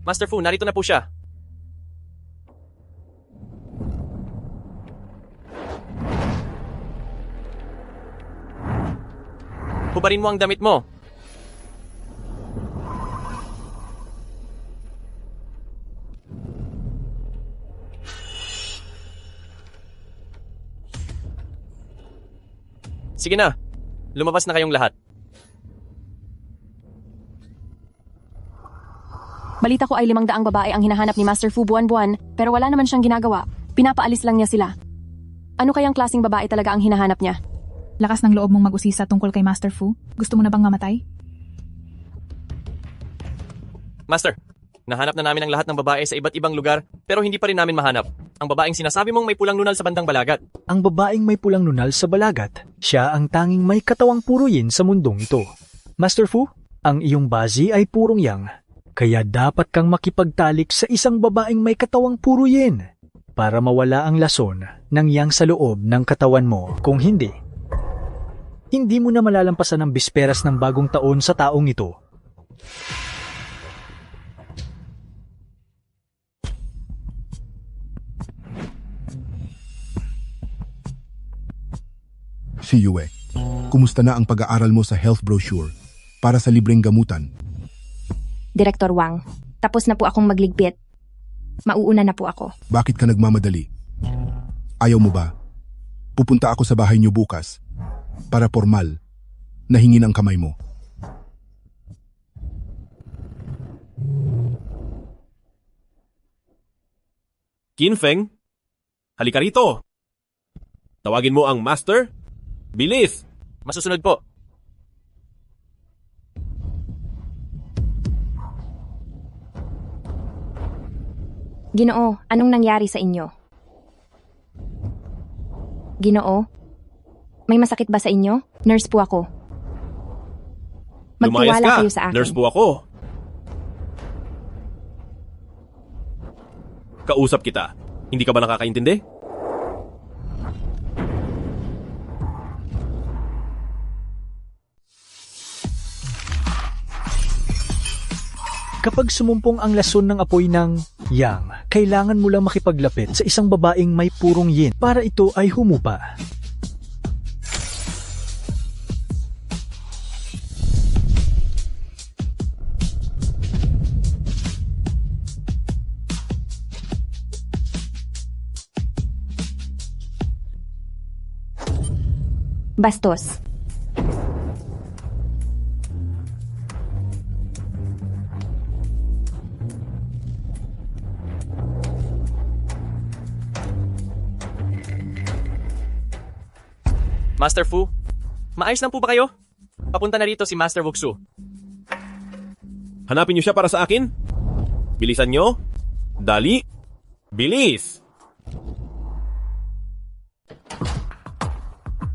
Master Fu, narito na po siya. Hubarin mo ang damit mo. Sige na, lumabas na kayong lahat. Balita ko ay 500 babae ang hinahanap ni Master Fu buwan-buwan, pero wala naman siyang ginagawa. Pinapaalis lang niya sila. Ano kayang klaseng babae talaga ang hinahanap niya? Lakas ng loob mong mag-usisa tungkol kay Master Fu? Gusto mo na bang mamatay? Master, nahanap na namin ang lahat ng babae sa iba't ibang lugar, pero hindi pa rin namin mahanap. Ang babaeng sinasabi mong may pulang nunal sa bandang Balagat. Ang babaeng may pulang nunal sa Balagat, siya ang tanging may katawang puro yin sa mundong ito. Master Fu, ang iyong bazi ay purong yang. Kaya dapat kang makipagtalik sa isang babaeng may katawang puro yin para mawala ang lason ng yang sa loob ng katawan mo. Kung hindi, hindi mo na malalampasan ang bisperas ng bagong taon sa taong ito. Si Yue, kumusta na ang pag-aaral mo sa health brochure para sa libreng gamutan? Direktor Wang, tapos na po akong magligpit. Mauuna na po ako. Bakit ka nagmamadali? Ayaw mo ba? Pupunta ako sa bahay niyo bukas para formal na hingin ang kamay mo. Qinfeng, halika rito. Tawagin mo ang master. Bilis! Masusunod po. Ginoo, anong nangyari sa inyo? Ginoo, may masakit ba sa inyo? Nurse po ako. Lumayas Magtiwala ka. kayo sa akin. Nurse po ako. Kausap kita. Hindi ka ba nakakaintindi? Kapag sumumpong ang lason ng apoy ng yang, kailangan mo lang makipaglapit sa isang babaeng may purong yin para ito ay humupa. Bastos. Master Fu, maayos lang po ba kayo? Papunta na rito si Master Wuxu. Hanapin niyo siya para sa akin. Bilisan niyo. Dali. Bilis!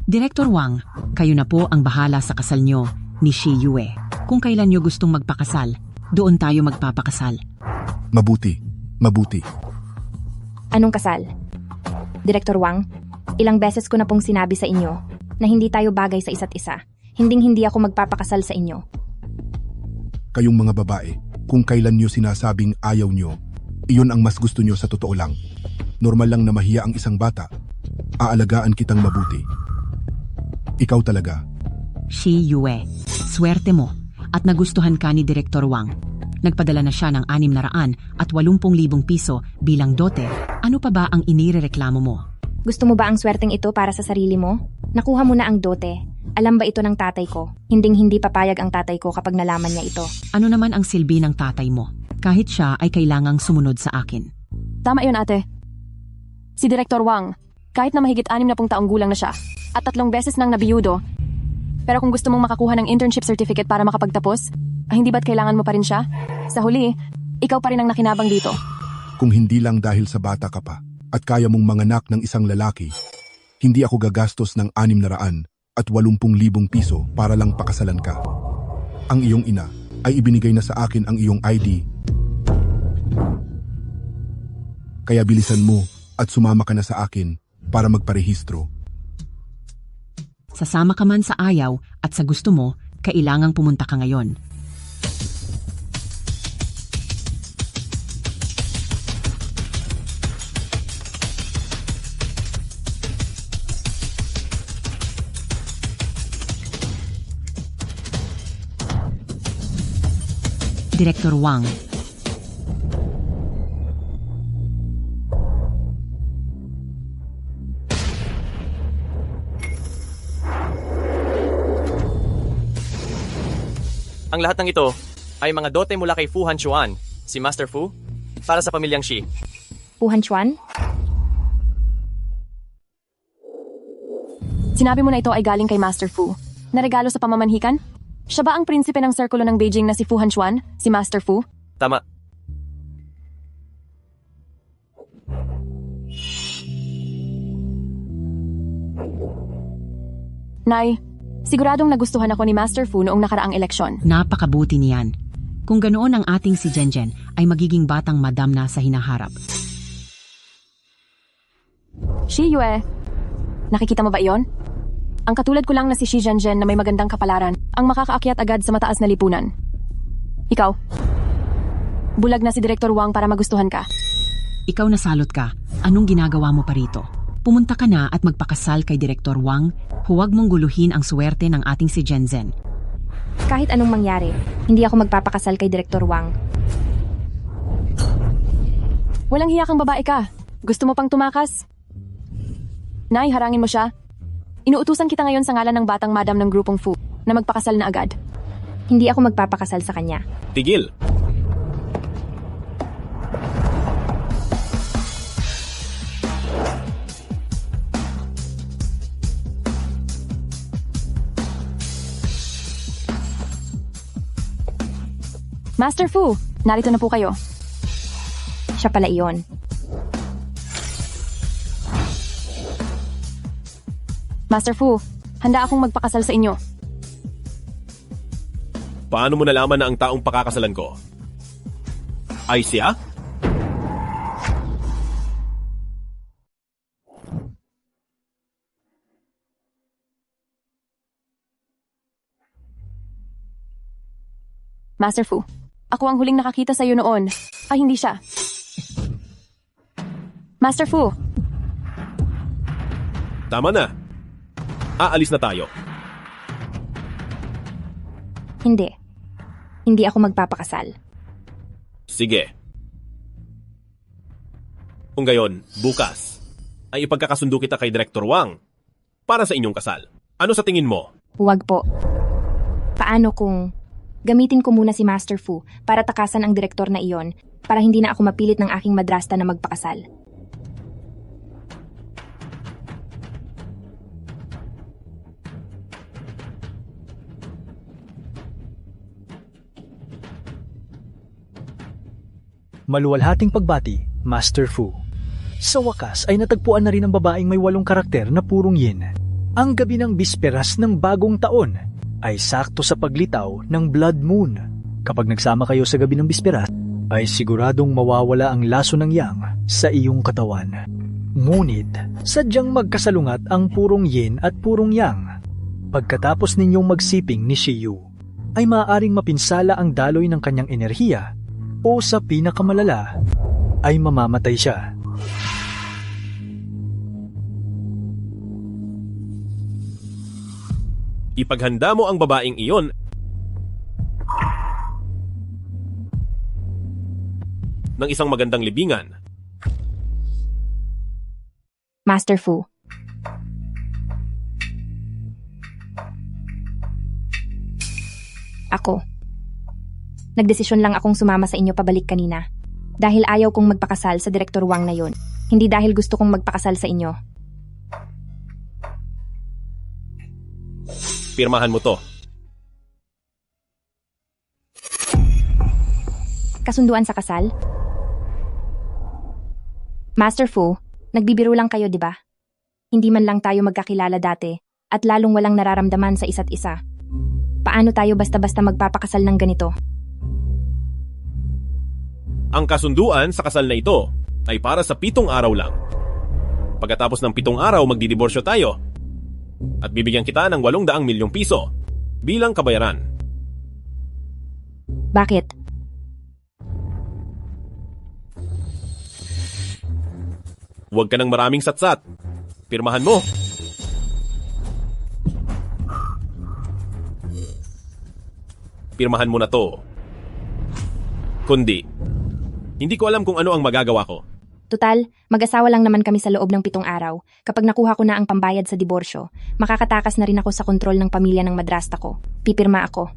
Direktor Wang, kayo na po ang bahala sa kasal nyo ni Shi Yue. Kung kailan nyo gustong magpakasal, doon tayo magpapakasal. Mabuti, mabuti. Anong kasal? Direktor Wang, ilang beses ko na pong sinabi sa inyo na hindi tayo bagay sa isa't isa. Hinding-hindi ako magpapakasal sa inyo. Kayong mga babae, kung kailan nyo sinasabing ayaw nyo, iyon ang mas gusto nyo sa totoo lang. Normal lang na mahiya ang isang bata. Aalagaan kitang mabuti. Ikaw talaga. Shi Yue, swerte mo at nagustuhan ka ni Direktor Wang. Nagpadala na siya ng 680,000 piso bilang dote. Ano pa ba ang inirereklamo mo? Gusto mo ba ang swerteng ito para sa sarili mo? Nakuha mo na ang dote. Alam ba ito ng tatay ko? Hinding-hindi papayag ang tatay ko kapag nalaman niya ito. Ano naman ang silbi ng tatay mo? Kahit siya ay kailangang sumunod sa akin. Tama yun, ate. Si Direktor Wang, kahit na mahigit 60 taong gulang na siya, at 3 beses nang nabiyudo, pero kung gusto mong makakuha ng internship certificate para makapagtapos, hindi ba't kailangan mo pa rin siya? Sa huli, ikaw pa rin ang nakinabang dito. Kung hindi lang dahil sa bata ka pa at kaya mong manganak ng isang lalaki, hindi ako gagastos ng 680,000 piso para lang pakasalan ka. Ang iyong ina ay ibinigay na sa akin ang iyong ID. Kaya bilisan mo at sumama ka na sa akin para magparehistro. Sasama ka man sa ayaw at sa gusto mo, kailangang pumunta ka ngayon. Director Wang. Ang lahat ng ito ay mga dote mula kay Fu Hanchuan, si Master Fu, para sa pamilyang Shi. Puhan Chuan? Sinabi mo na ito ay galing kay Master Fu. Naregalo sa pamamanhikan? Siya ba ang prinsipe ng sirkulo ng Beijing na si Fu Hanchuan, si Master Fu? Tama. Nay, siguradong nagustuhan ako ni Master Fu noong nakaraang eleksyon. Napakabuti niyan. Kung ganoon ang ating si Jenjen ay magiging batang madam na sa hinaharap. Shi Yue, nakikita mo ba iyon? Ang katulad ko lang na si Shi Zhenzhen na may magandang kapalaran ang makakaakyat agad sa mataas na lipunan. Ikaw, bulag na si Director Wang para magustuhan ka. Ikaw nasalot ka. Anong ginagawa mo pa rito? Pumunta ka na at magpakasal kay Director Wang. Huwag mong guluhin ang swerte ng ating si Jenzen. Kahit anong mangyari, hindi ako magpapakasal kay Director Wang. Walang hiya kang babae ka. Gusto mo pang tumakas? Nay, harangin mo siya. Inuutusan kita ngayon sa ngalan ng batang madam ng grupong Fu na magpakasal na agad. Hindi ako magpapakasal sa kanya. Tigil. Master Fu, narito na po kayo. Siya pala iyon. Master Fu, handa akong magpakasal sa inyo. Paano mo nalaman na ang taong pakakasalan ko ay siya? Master Fu, ako ang huling nakakita sa iyo noon. Ay, hindi siya. Master Fu, Tama na. Aalis na tayo. Hindi. Hindi ako magpapakasal. Sige. Kung gayon, bukas ay ipagkakasundo kita kay Director Wang para sa inyong kasal. Ano sa tingin mo? Huwag po. Paano kung gamitin ko muna si Master Fu para takasan ang direktor na iyon para hindi na ako mapilit ng aking madrasta na magpakasal? Maluwalhating pagbati, Master Fu. Sa wakas ay natagpuan na rin ang babaeng may 8 karakter na purong yin. Ang gabi ng bisperas ng bagong taon ay sakto sa paglitaw ng Blood Moon. Kapag nagsama kayo sa gabi ng bisperas, ay siguradong mawawala ang laso ng yang sa iyong katawan. Ngunit, sadyang magkasalungat ang purong yin at purong yang. Pagkatapos ninyong magsiping ni Shiyu, ay maaaring mapinsala ang daloy ng kanyang enerhiya o sa pinakamalala ay mamamatay siya. Ipaghanda mo ang babaeng iyon ng isang magandang libingan. Master Fu. Ako. Nagdesisyon lang akong sumama sa inyo pabalik kanina. Dahil ayaw kong magpakasal sa Director Wang na yon. Hindi dahil gusto kong magpakasal sa inyo. Pirmahan mo to. Kasunduan sa kasal? Master Fu, nagbibiro lang kayo, di ba? Hindi man lang tayo magkakilala dati at lalong walang nararamdaman sa isa't isa. Paano tayo basta-basta magpapakasal ng ganito? Ang kasunduan sa kasal na ito ay para sa 7 araw lang. Pagkatapos ng 7 araw, magdidiborsyo tayo. At bibigyan kita ng 800 milyong piso bilang kabayaran. Bakit? Huwag ka ng maraming satsat. Pirmahan mo. Pirmahan mo na to. kundi hindi ko alam kung ano ang magagawa ko. Tutal, mag-asawa lang naman kami sa loob ng 7 araw. Kapag nakuha ko na ang pambayad sa diborsyo, makakatakas na rin ako sa kontrol ng pamilya ng madrasta ko. Pipirma ako.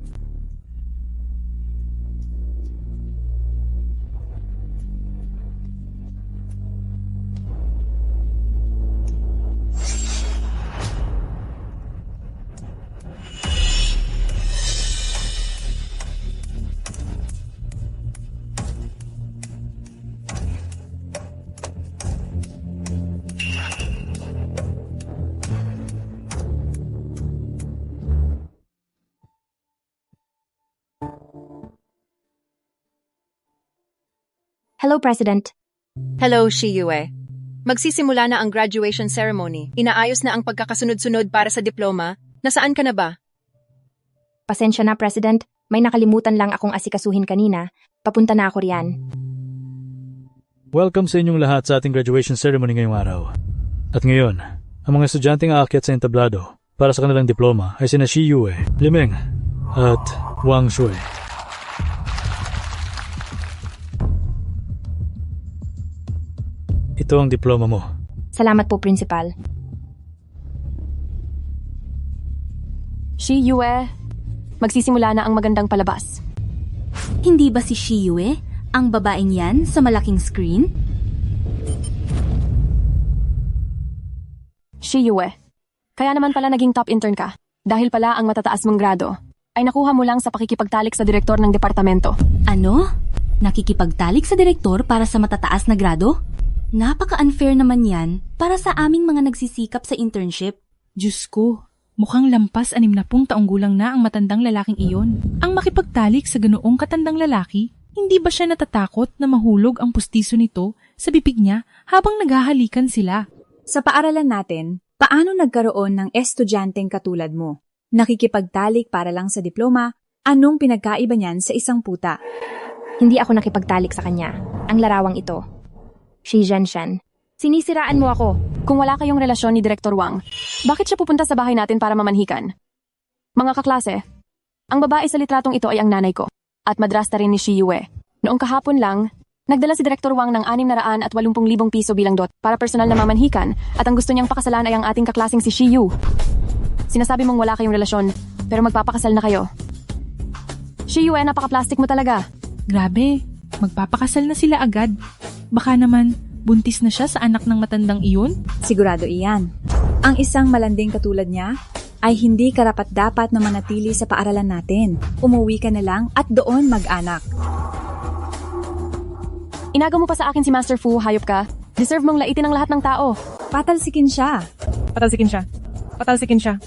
Hello, President. Hello, Shiyue. Magsisimula na ang graduation ceremony. Inaayos na ang pagkakasunod-sunod para sa diploma. Nasaan ka na ba? Pasensya na, President. May nakalimutan lang akong asikasuhin kanina. Papunta na ako riyan. Welcome sa inyong lahat sa ating graduation ceremony ngayong araw. At ngayon, ang mga estudyanteng aakyat sa entablado para sa kanilang diploma ay sina Shi Yue, Limeng, at Wang Shui. Ito ang diploma mo. Salamat po, Principal. Shi Yue, magsisimula na ang magandang palabas. Hindi ba si Shiyue ang babaeng yan sa malaking screen? Shi Yue, kaya naman pala naging top intern ka. Dahil pala ang matataas mong grado ay nakuha mo lang sa pakikipagtalik sa direktor ng departamento. Ano? Nakikipagtalik sa direktor para sa matataas na grado? Napaka-unfair naman yan para sa aming mga nagsisikap sa internship. Diyos ko, mukhang lampas 60 taong gulang na ang matandang lalaking iyon. Ang makipagtalik sa ganoong katandang lalaki, hindi ba siya natatakot na mahulog ang pustiso nito sa bibig niya habang naghahalikan sila? Sa paaralan natin, paano nagkaroon ng estudyanteng katulad mo? Nakikipagtalik para lang sa diploma, anong pinagkaiba niyan sa isang puta? Hindi ako nakipagtalik sa kanya. Ang larawang ito. Shi Zhenshan, sinisiraan mo ako. Kung wala kayong relasyon ni Director Wang, bakit siya pupunta sa bahay natin para mamanhikan? Mga kaklase, ang babae sa litratong ito ay ang nanay ko, at madrasta rin ni Shi Yue. Noong kahapon lang, nagdala si Director Wang ng 680,000 piso bilang dot para personal na mamanhikan, at ang gusto niyang pakasalan ay ang ating kaklaseng si Shi Yu. Sinasabi mong wala kayong relasyon, pero magpapakasal na kayo. Shi Yue, napaka-plastic mo talaga. Grabe, magpapakasal na sila agad. Baka naman, buntis na siya sa anak ng matandang iyon? Sigurado iyan. Ang isang malanding katulad niya ay hindi karapat-dapat na manatili sa paaralan natin. Umuwi ka na lang at doon mag-anak. Inagaw mo pa sa akin si Master Fu, hayop ka. Deserve mong laitin ang lahat ng tao. Patalsikin siya. Patalsikin siya. Patalsikin siya.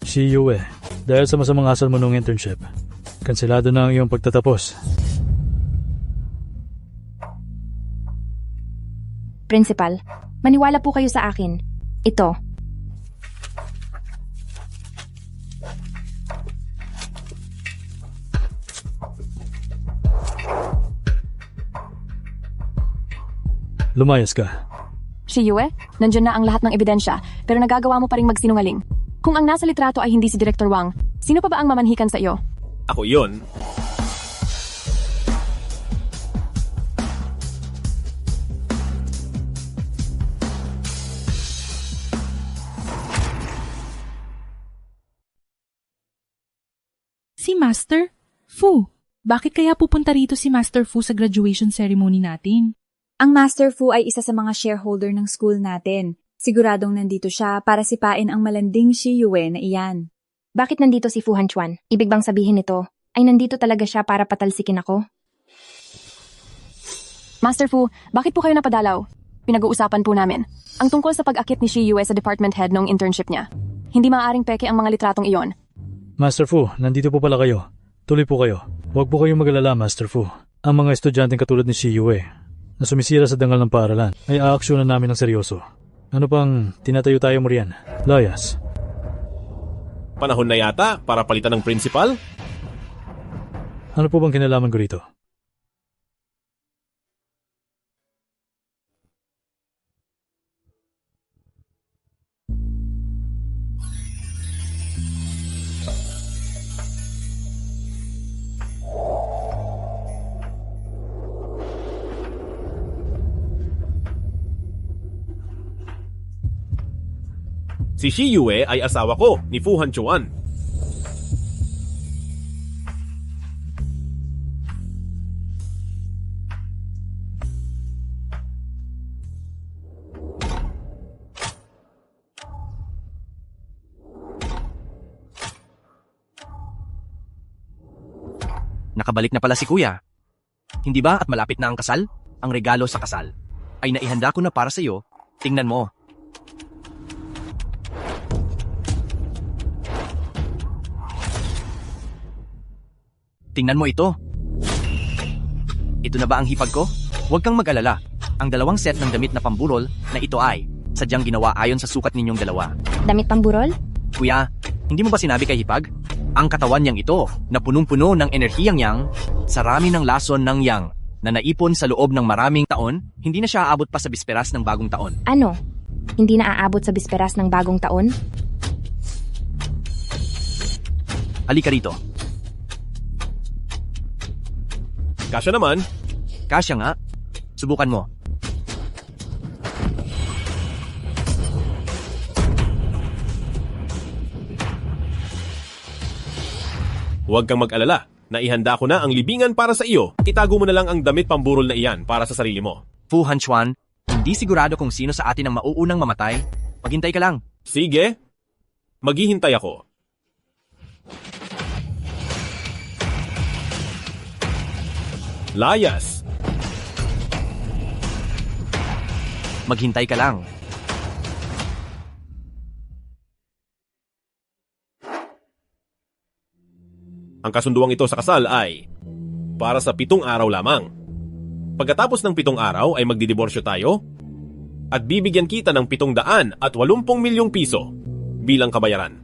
Shi Yue, dahil sa masamang asal mo nung internship, kanselado na ang iyong pagtatapos. Principal, maniwala po kayo sa akin. Ito. Lumayas ka. Shi Yue, nandiyan na ang lahat ng ebidensya, pero nagagawa mo pa rin magsinungaling. Kung ang nasa litrato ay hindi si Director Wang, sino pa ba ang mamanhikan sa iyo? Ako yon. Si Master Fu. Bakit kaya pupunta rito si Master Fu sa graduation ceremony natin? Ang Master Fu ay isa sa mga shareholder ng school natin. Siguradong nandito siya para sipain ang malanding Shi Yue na iyan. Bakit nandito si Fu Hanchuan? Ibig bang sabihin nito ay nandito talaga siya para patalsikin ako? Master Fu, bakit po kayo napadalaw? Pinag-uusapan po namin. Ang tungkol sa pag-akit ni Shi Yue sa department head noong internship niya. Hindi maaaring peke ang mga litratong iyon. Master Fu, nandito po pala kayo. Tuloy po kayo. Huwag po kayong mag-alala, Master Fu. Ang mga estudyanteng katulad ni Shi Yue na sumisira sa dangal ng paaralan ay aaksyonan namin ng seryoso. Ano pang tinatayo tayo mo riyan? Layas. Panahon na yata para palitan ng principal? Ano po bang kinalaman ko rito? Si Shi Yue ay asawa ko ni Fu Hanchuan. Nakabalik na pala si Kuya. Hindi ba at malapit na ang kasal? Ang regalo sa kasal ay naihanda ko na para sa iyo. Tingnan mo. Tingnan mo ito. Ito na ba ang hipag ko? Huwag kang mag-alala. Ang dalawang set ng damit na pamburol na ito ay sadyang ginawa ayon sa sukat ninyong dalawa. Damit pamburol? Kuya, hindi mo ba sinabi kay hipag? Ang katawan niyang ito na punong-puno ng enerhiyang yang, sarami ng lason ng yang na naipon sa loob ng maraming taon, hindi na siya aabot pa sa bisperas ng bagong taon. Ano? Hindi na aabot sa bisperas ng bagong taon? Halika rito. Kasya naman. Kasya nga. Subukan mo. Huwag kang mag-alala. Naihanda ko na ang libingan para sa iyo. Itago mo na lang ang damit pamburol na iyan para sa sarili mo. Fu Hanchuan, hindi sigurado kung sino sa atin ang mauunang mamatay. Maghintay ka lang. Sige. Maghihintay ako. Layas. Maghintay ka lang. Ang kasunduang ito sa kasal ay para sa 7 araw lamang. Pagkatapos ng 7 araw ay magdidiborsyo tayo at bibigyan kita ng 780 milyong piso bilang kabayaran.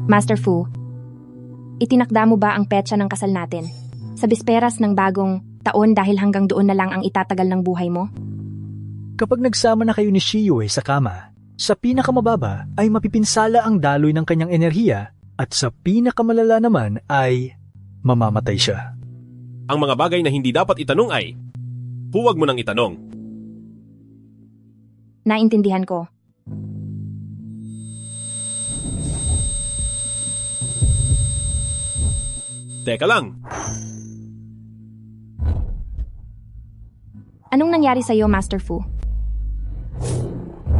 Master Fu, itinakda mo ba ang petsa ng kasal natin? Sa bisperas ng bagong taon dahil hanggang doon na lang ang itatagal ng buhay mo? Kapag nagsama na kayo ni Shi Yue sa kama, sa pinakamababa ay mapipinsala ang daloy ng kanyang enerhiya at sa pinakamalala naman ay mamamatay siya. Ang mga bagay na hindi dapat itanong ay, huwag mo nang itanong. Naintindihan ko. Teka lang, Anong nangyari sa'yo, Master Fu?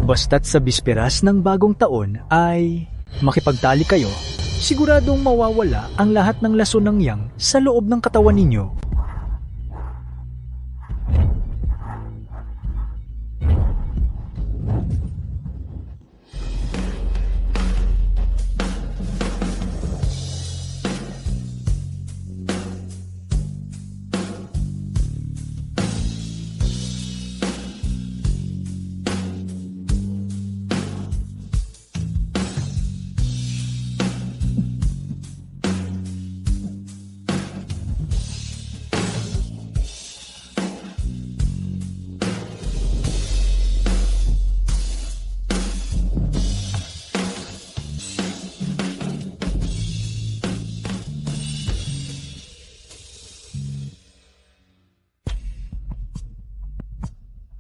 Basta't sa bisperas ng bagong taon ay makipagtali kayo, siguradong mawawala ang lahat ng lason ng yang sa loob ng katawan ninyo.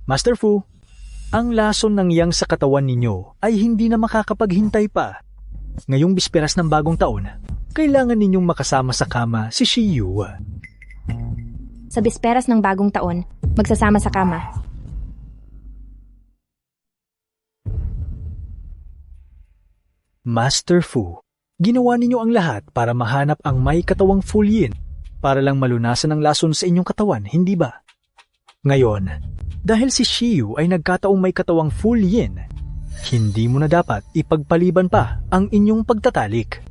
Master Fu, ang lason ng yang sa katawan ninyo ay hindi na makakapaghintay pa. Ngayong bisperas ng bagong taon, kailangan ninyong makasama sa kama si Shi Yue. Sa bisperas ng bagong taon, magsasama sa kama. Master Fu, ginawa ninyo ang lahat para mahanap ang may katawang full yin para lang malunasan ang lason sa inyong katawan, hindi ba? Ngayon, dahil si Shi Yue ay nagkataong may katawang full yin, hindi mo na dapat ipagpaliban pa ang inyong pagtatalik.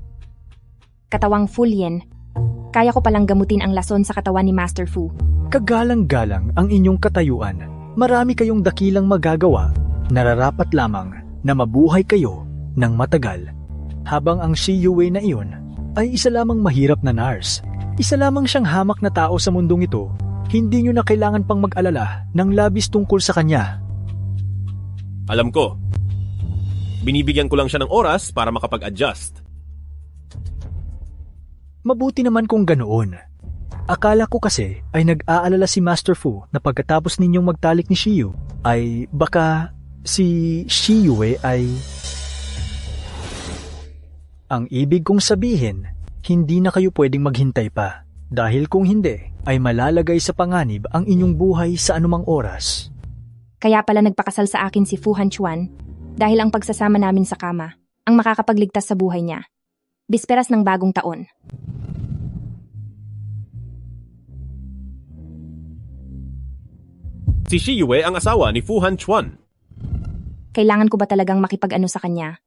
Katawang full yin. Kaya ko palang gamutin ang lason sa katawan ni Master Fu. Kagalang-galang ang inyong katayuan. Marami kayong dakilang magagawa. Nararapat lamang na mabuhay kayo ng matagal. Habang ang Shi Yue na iyon ay isa lamang mahirap na nurse. Isa lamang siyang hamak na tao sa mundong ito. Hindi nyo na kailangan pang mag-alala ng labis tungkol sa kanya. Alam ko. Binibigyan ko lang siya ng oras para makapag-adjust. Mabuti naman kung ganoon. Akala ko kasi ay nag-aalala si Master Fu na pagkatapos ninyong magtalik ni Shiyu, ay baka si Shiyue ay... Ang ibig kong sabihin, hindi na kayo pwedeng maghintay pa. Dahil kung hindi, ay malalagay sa panganib ang inyong buhay sa anumang oras. Kaya pala nagpakasal sa akin si Fu Hanchuan dahil ang pagsasama namin sa kama ang makakapagligtas sa buhay niya. Bisperas ng bagong taon. Si Shiyue ang asawa ni Fu Hanchuan. Kailangan ko ba talagang makipag-ano sa kanya?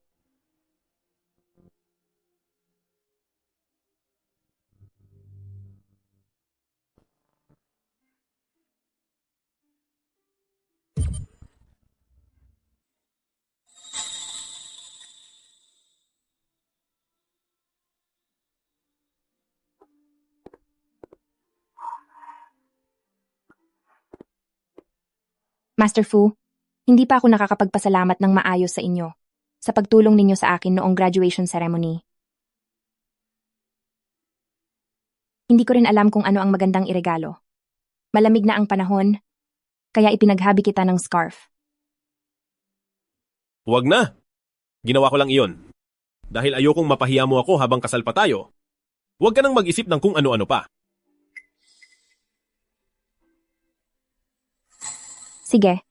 Master Fu, hindi pa ako nakakapagpasalamat ng maayos sa inyo sa pagtulong ninyo sa akin noong graduation ceremony. Hindi ko rin alam kung ano ang magandang iregalo. Malamig na ang panahon, kaya ipinaghabi kita ng scarf. Huwag na. Ginawa ko lang iyon. Dahil ayokong mapahiya mo ako habang kasal pa tayo. Huwag ka nang mag-isip ng kung ano-ano pa. Sige.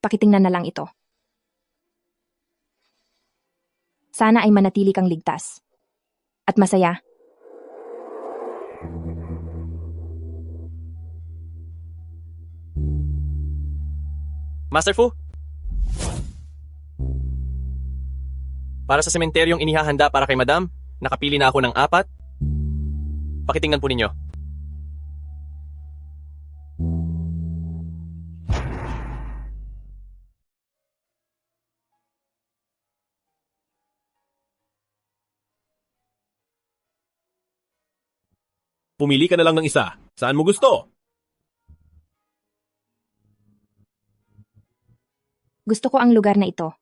Pakitingnan na lang ito. Sana ay manatili kang ligtas. At masaya. Master Fu? Para sa sementeryong inihahanda para kay Madam, nakapili na ako ng 4. Pakitingnan po ninyo. Pumili ka na lang ng isa. Saan mo gusto? Gusto ko ang lugar na ito.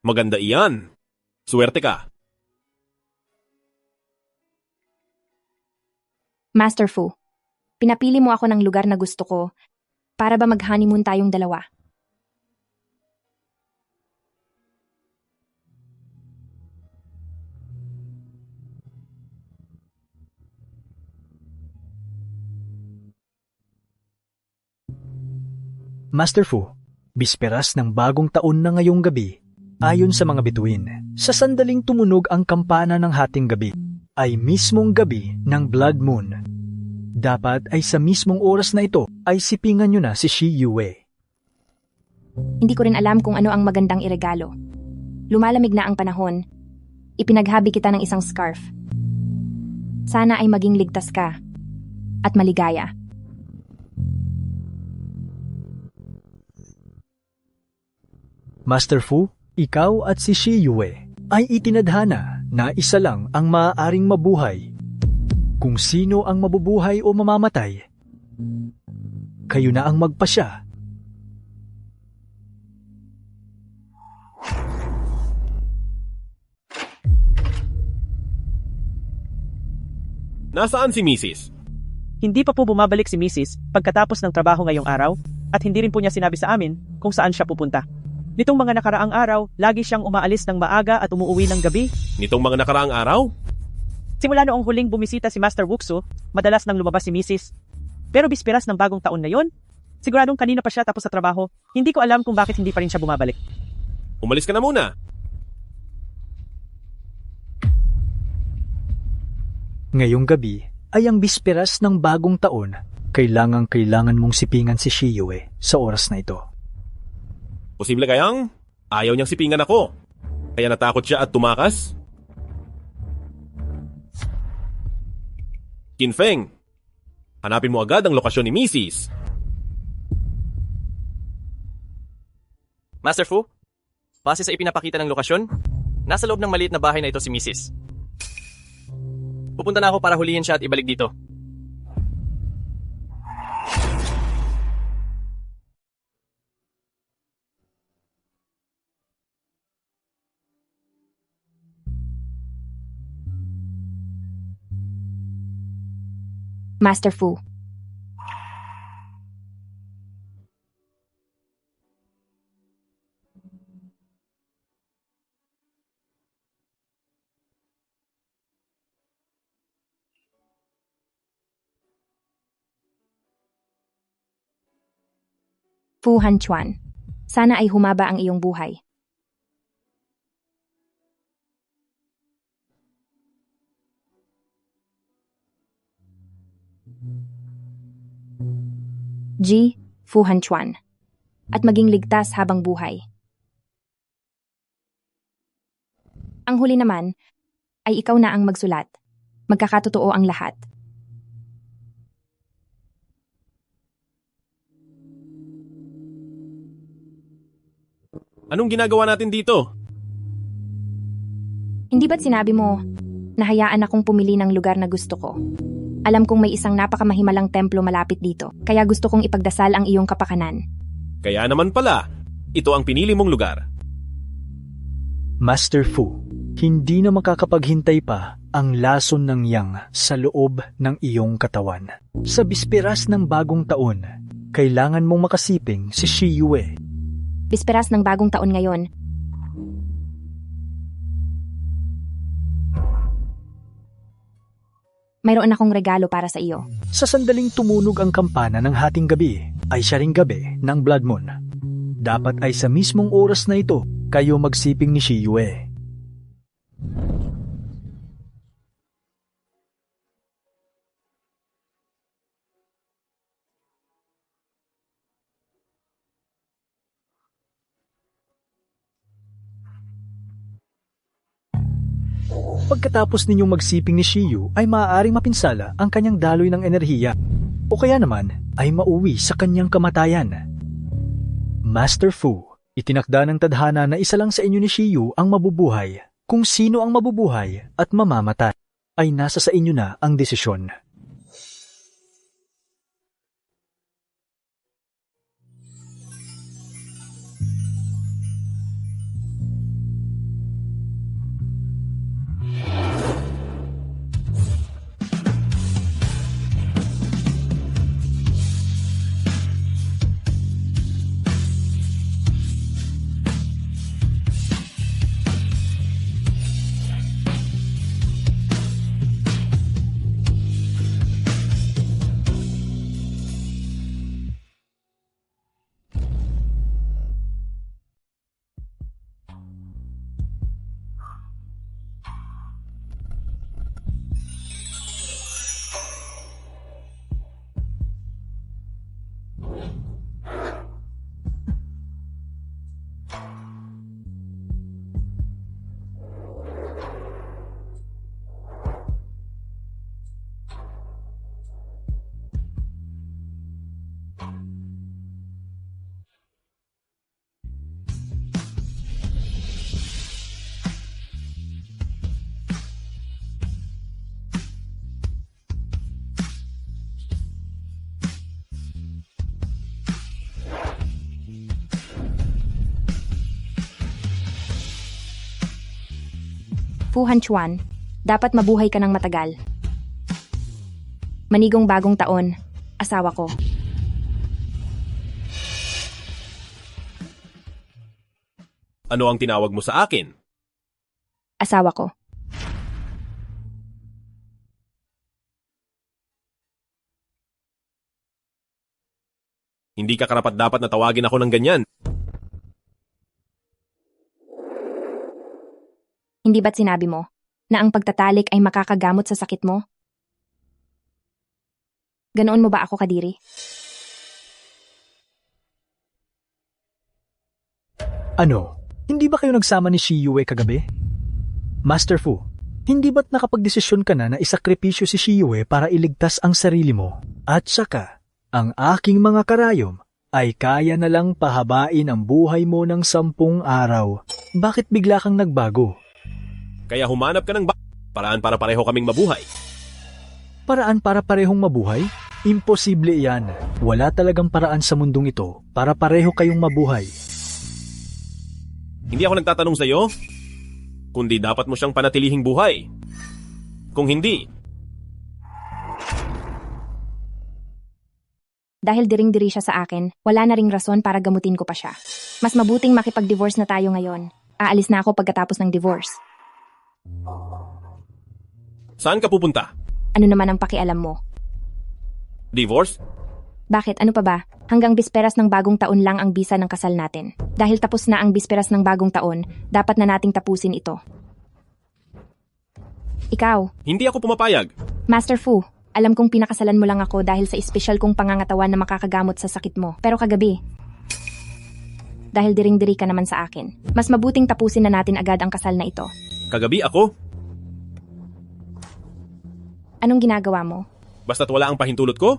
Maganda iyan. Swerte ka. Master Fu, pinapili mo ako ng lugar na gusto ko para ba mag-honeymoon tayong dalawa? Master Fu, bisperas ng bagong taon na ngayong gabi, ayon sa mga bituin, sa sandaling tumunog ang kampana ng hating gabi, ay mismong gabi ng Blood Moon. Dapat ay sa mismong oras na ito ay sipingan nyo na si Shiyue. Hindi ko rin alam kung ano ang magandang iregalo. Lumalamig na ang panahon. Ipinaghabi kita ng isang scarf. Sana ay maging ligtas ka at maligaya. Master Fu, ikaw at si Shiyue ay itinadhana na isa lang ang maaaring mabuhay. Kung sino ang mabubuhay o mamamatay, kayo na ang magpasya. Nasaan si Mrs.? Hindi pa po bumabalik si Mrs. pagkatapos ng trabaho ngayong araw at hindi rin po niya sinabi sa amin kung saan siya pupunta. Nitong mga nakaraang araw, lagi siyang umaalis ng maaga at umuuwi ng gabi. Nitong mga nakaraang araw? Simula noong huling bumisita si Master Wuxu, madalas nang lumabas si Mrs. Pero bisperas ng bagong taon na yon, siguradong kanina pa siya tapos sa trabaho. Hindi ko alam kung bakit hindi pa rin siya bumabalik. Umalis ka na muna. Ngayong gabi ay ang bisperas ng bagong taon. Kailangan mong sipingan si Shiyue sa oras na ito. Posible kayang ayaw niyang sipingan ako. Kaya natakot siya at tumakas? Kinfeng, hanapin mo agad ang lokasyon ni Mrs. Master Fu, base sa ipinapakita ng lokasyon, nasa loob ng maliit na bahay na ito si Mrs. Pupunta na ako para hulihin siya at ibalik dito. Master Fu. Fu Hanchuan, sana ay humaba ang iyong buhay. G. Fu Hanchuan, at maging ligtas habang buhay. Ang huli naman ay ikaw na ang magsulat. Magkakatotoo ang lahat. Anong ginagawa natin dito? Hindi ba't sinabi mo, nahayaan akong pumili ng lugar na gusto ko? Alam kong may isang napakamahimalang templo malapit dito, kaya gusto kong ipagdasal ang iyong kapakanan. Kaya naman pala, ito ang pinili mong lugar. Master Fu, hindi na makakapaghintay pa ang lason ng yang sa loob ng iyong katawan. Sa bisperas ng bagong taon, kailangan mong makasiping si Shi Yue. Bisperas ng bagong taon ngayon. Mayroon akong regalo para sa iyo. Sa sandaling tumunog ang kampana ng hating gabi, ay siya ring gabi ng Blood Moon. Dapat ay sa mismong oras na ito, kayo magsiping ni Shi Yue. Pagkatapos ninyong magsiping ni Shiyu ay maaaring mapinsala ang kanyang daloy ng enerhiya o kaya naman ay mauwi sa kanyang kamatayan. Master Fu, itinakda ng tadhana na isa lang sa inyo ni Shiyu ang mabubuhay. Kung sino ang mabubuhay at mamamatay ay nasa sa inyo na ang desisyon. Fu Hanchuan, dapat mabuhay ka ng matagal. Manigong bagong taon, asawa ko. Ano ang tinawag mo sa akin? Asawa ko. Hindi ka karapat-dapat na tawagin ako ng ganyan. Hindi ba't sinabi mo na ang pagtatalik ay makakagamot sa sakit mo? Ganoon mo ba ako kadiri? Ano? Hindi ba kayo nagsama ni Shi Yue kagabi? Master Fu, hindi ba't nakapagdesisyon ka na isakripisyo si Shi Yue para iligtas ang sarili mo? At saka, ang aking mga karayom ay kaya na lang pahabain ang buhay mo ng 10 araw. Bakit bigla kang nagbago? Kaya humanap ka ng paraan para pareho kaming mabuhay. Paraan para parehong mabuhay? Imposible yan. Wala talagang paraan sa mundong ito para pareho kayong mabuhay. Hindi ako nagtatanong sa iyo, kundi dapat mo siyang panatilihing buhay. Kung hindi, Dahil diring-diri siya sa akin, wala na ring rason para gamutin ko pa siya. Mas mabuting makipag-divorce na tayo ngayon. Aalis na ako pagkatapos ng divorce. Saan ka pupunta? Ano naman ang pakialam mo? Divorce? Bakit? Ano pa ba? Hanggang bisperas ng bagong taon lang ang bisa ng kasal natin. Dahil tapos na ang bisperas ng bagong taon, dapat na nating tapusin ito. Ikaw, Hindi ako pumapayag. Master Fu, alam kong pinakasalan mo lang ako dahil sa espesyal kong pangangatawan na makakagamot sa sakit mo. Pero kagabi, dahil diring-diri ka naman sa akin, mas mabuting tapusin na natin agad ang kasal na ito. Kagabi ako? Anong ginagawa mo? Basta't wala ang pahintulot ko,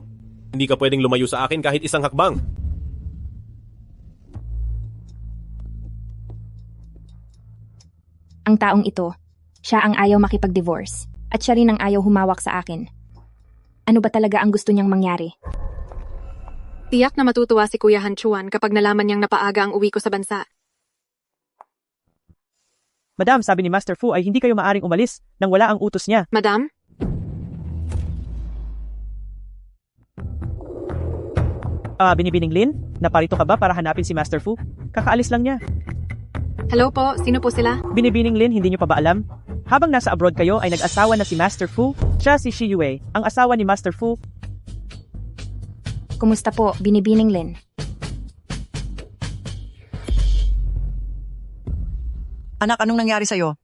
hindi ka pwedeng lumayo sa akin kahit isang hakbang. Ang taong ito, siya ang ayaw makipag-divorce at siya rin ang ayaw humawak sa akin. Ano ba talaga ang gusto niyang mangyari? Tiyak na matutuwa si Kuya Han Chuan kapag nalaman niyang napaaga ang uwi ko sa bansa. Madam, sabi ni Master Fu ay hindi kayo maaring umalis nang wala ang utos niya. Madam? Binibining Lin, naparito ka ba para hanapin si Master Fu? Kakaalis lang niya. Hello po, sino po sila? Binibining Lin, hindi niyo pa ba alam? Habang nasa abroad kayo ay nag-asawa na si Master Fu. Siya si Shi Yue, ang asawa ni Master Fu. Kumusta po, Binibining Lin? Anak, anong nangyari sa'yo?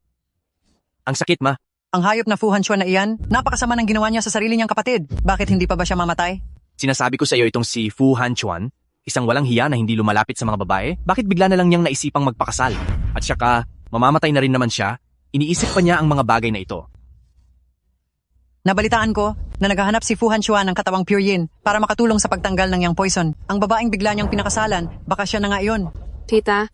Ang sakit, ma. Ang hayop na Fu Hanchuan na iyan, napakasama ng ginawa niya sa sarili niyang kapatid. Bakit hindi pa ba siya mamatay? Sinasabi ko sa iyo itong si Fu Hanchuan, isang walang hiya na hindi lumalapit sa mga babae. Bakit bigla na lang niyang naisipang magpakasal? At saka, mamamatay na rin naman siya. Iniisip pa niya ang mga bagay na ito. Nabalitaan ko na naghahanap si Fu Hanchuan ng katawang Pure Yin para makatulong sa pagtanggal ng yang poison. Ang babaeng bigla niyang pinakasalan, baka siya na nga iyon. Tita,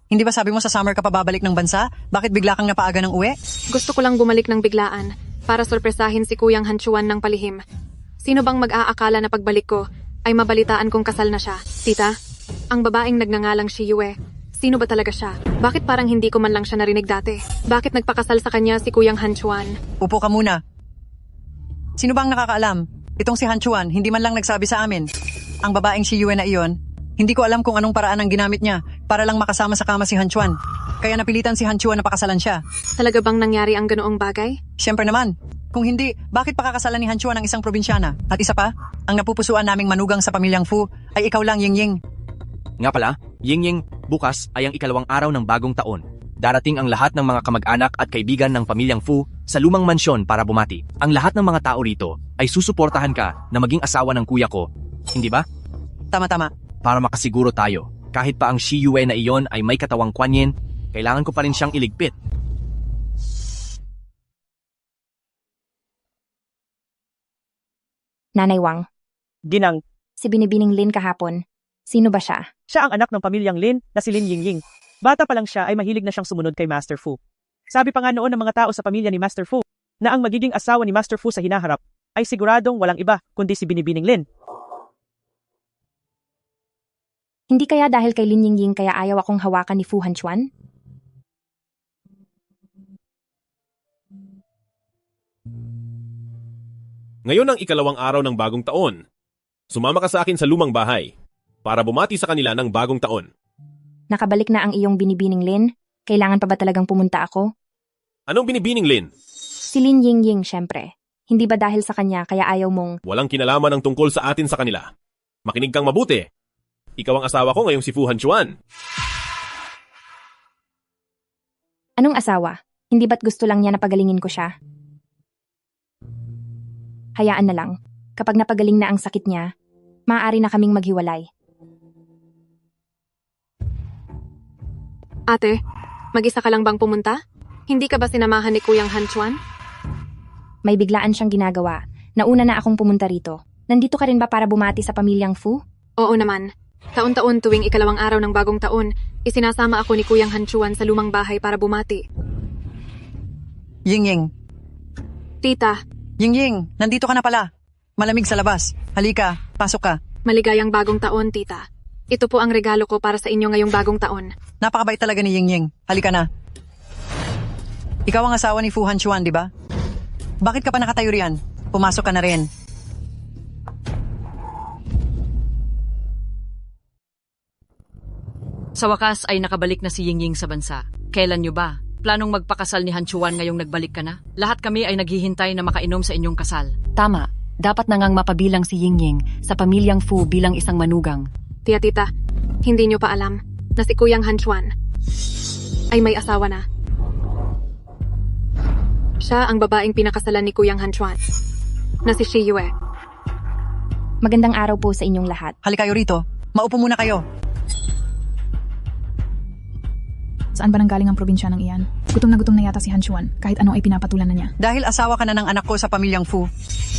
Hindi ba sabi mo sa summer ka pa babalik ng bansa? Bakit bigla kang napaaga ng uwi? gusto ko lang bumalik ng biglaan para sorpresahin si Kuyang Han Chuan ng palihim. Sino bang mag-aakala na pagbalik ko ay mabalitaan kong kasal na siya? Tita, ang babaeng nagngangalang Shi Yue, sino ba talaga siya? Bakit parang hindi ko man lang siya narinig dati? Bakit nagpakasal sa kanya si Kuyang Han Chuan? Upo ka muna. Sino bang nakakaalam? Itong si Hanchuan, hindi man lang nagsabi sa amin. Ang babaeng si Yue na iyon, hindi ko alam kung anong paraan ang ginamit niya para lang makasama sa kama si Hanchuan. Kaya napilitan si Hanchuan na pakasalan siya. Talaga bang nangyari ang ganoong bagay? Siyempre naman. Kung hindi, bakit pakakasalan ni Hanchuan ng isang probinsyana? At isa pa, ang napupusuan naming manugang sa pamilyang Fu ay ikaw lang, Ying-Ying. Nga pala, Ying-Ying, bukas ay ang ikalawang araw ng bagong taon. Darating ang lahat ng mga kamag-anak at kaibigan ng pamilyang Fu sa lumang mansyon para bumati. Ang lahat ng mga tao rito ay susuportahan ka na maging asawa ng kuya ko. Hindi ba? Tama-tama. Para makasiguro tayo, kahit pa ang Shi Yue na iyon ay may katawang Kuan Yin, kailangan ko pa rin siyang iligpit. Nanay Wang, Ginang, si Binibining Lin kahapon. Sino ba siya? siya ang anak ng pamilyang Lin na si Lin Yingying. Bata pa lang siya ay mahilig na siyang sumunod kay Master Fu. Sabi pa nga noon ng mga tao sa pamilya ni Master Fu na ang magiging asawa ni Master Fu sa hinaharap ay siguradong walang iba kundi si Binibining Lin. Hindi kaya dahil kay Lin Yingying kaya ayaw akong hawakan ni Fu Hanchuan? Ngayon ang ikalawang araw ng bagong taon. Sumama ka sa akin sa lumang bahay para bumati sa kanila ng bagong taon. Nakabalik na ang iyong Binibining Lin? Kailangan pa ba talagang pumunta ako? Anong binibining, Lin? Si Lin Yingying, syempre. Hindi ba dahil sa kanya kaya ayaw mong... Walang kinalaman ang tungkol sa atin sa kanila. Makinig kang mabuti. Ikaw ang asawa ko ngayong si Fu Hanchuan. Anong asawa? Hindi ba't gusto lang niya na pagalingin ko siya? Hayaan na lang. Kapag napagaling na ang sakit niya, maaari na kaming maghiwalay. Ate, mag-isa ka lang bang pumunta? Hindi ka ba sinamahan ni Kuyang Han Chuan? May biglaan siyang ginagawa. Nauna na akong pumunta rito. Nandito ka rin ba para bumati sa pamilyang Fu? Oo naman. Taon-taon tuwing ikalawang araw ng bagong taon, isinasama ako ni Kuyang Han Chuan sa lumang bahay para bumati. Ying-Ying. Tita, Ying-Ying, nandito ka na pala. Malamig sa labas. Halika, pasok ka. maligayang bagong taon, tita. Ito po ang regalo ko para sa inyo ngayong bagong taon. Napakabait talaga ni Ying-Ying. Halika na. Ikaw ang asawa ni Fu Hanchuan, di ba? Bakit ka pa nakatayo riyan? Pumasok ka na rin. Sa wakas ay nakabalik na si Yingying sa bansa. Kailan nyo ba? Planong magpakasal ni Han Chuan ngayong nagbalik ka na? Lahat kami ay naghihintay na makainom sa inyong kasal. Tama, dapat na ngang mapabilang si Yingying sa pamilyang Fu bilang isang manugang. Tita, hindi nyo pa alam na si Kuyang Han Chuan ay may asawa na. Siya ang babaeng pinakasalan ni Kuyang Han Chuan na si Shi Yue. Magandang araw po sa inyong lahat. Halika kayo rito. Maupo muna kayo. Saan ba nanggaling ang probinsya ng iyan? Gutom na yata si Han Chuan, kahit ano ay pinapatulan na niya. Dahil asawa ka na ng anak ko sa pamilyang Fu,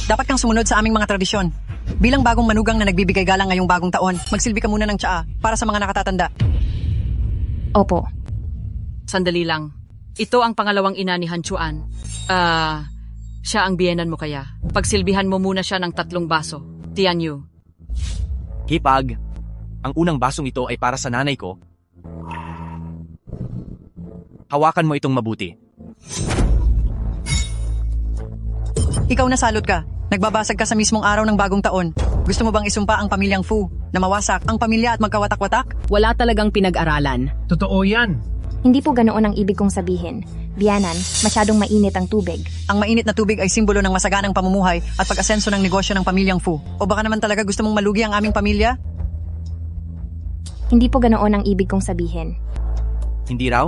dapat kang sumunod sa aming mga tradisyon. Bilang bagong manugang na nagbibigay galang ngayong bagong taon, magsilbi ka muna ng tsaa para sa mga nakatatanda. Opo. Sandali lang. Ito ang pangalawang ina ni Han Chuan. Siya ang biyenan mo kaya. Pagsilbihan mo muna siya ng 3 baso. Tian Yu. Hipag, ang unang basong ito ay para sa nanay ko. Hawakan mo itong mabuti. Ikaw na salot ka. Nagbabasag ka sa mismong araw ng bagong taon. Gusto mo bang isumpa ang pamilyang Fu na mawasak ang pamilya at magkawatak-watak? Wala talagang pinag-aralan. Totoo yan. Hindi po ganoon ang ibig kong sabihin. Biyanan, masyadong mainit ang tubig. Ang mainit na tubig ay simbolo ng masaganang pamumuhay at pag-asenso ng negosyo ng pamilyang Fu. O baka naman talaga gusto mong malugi ang aming pamilya? Hindi po ganoon ang ibig kong sabihin. Hindi raw?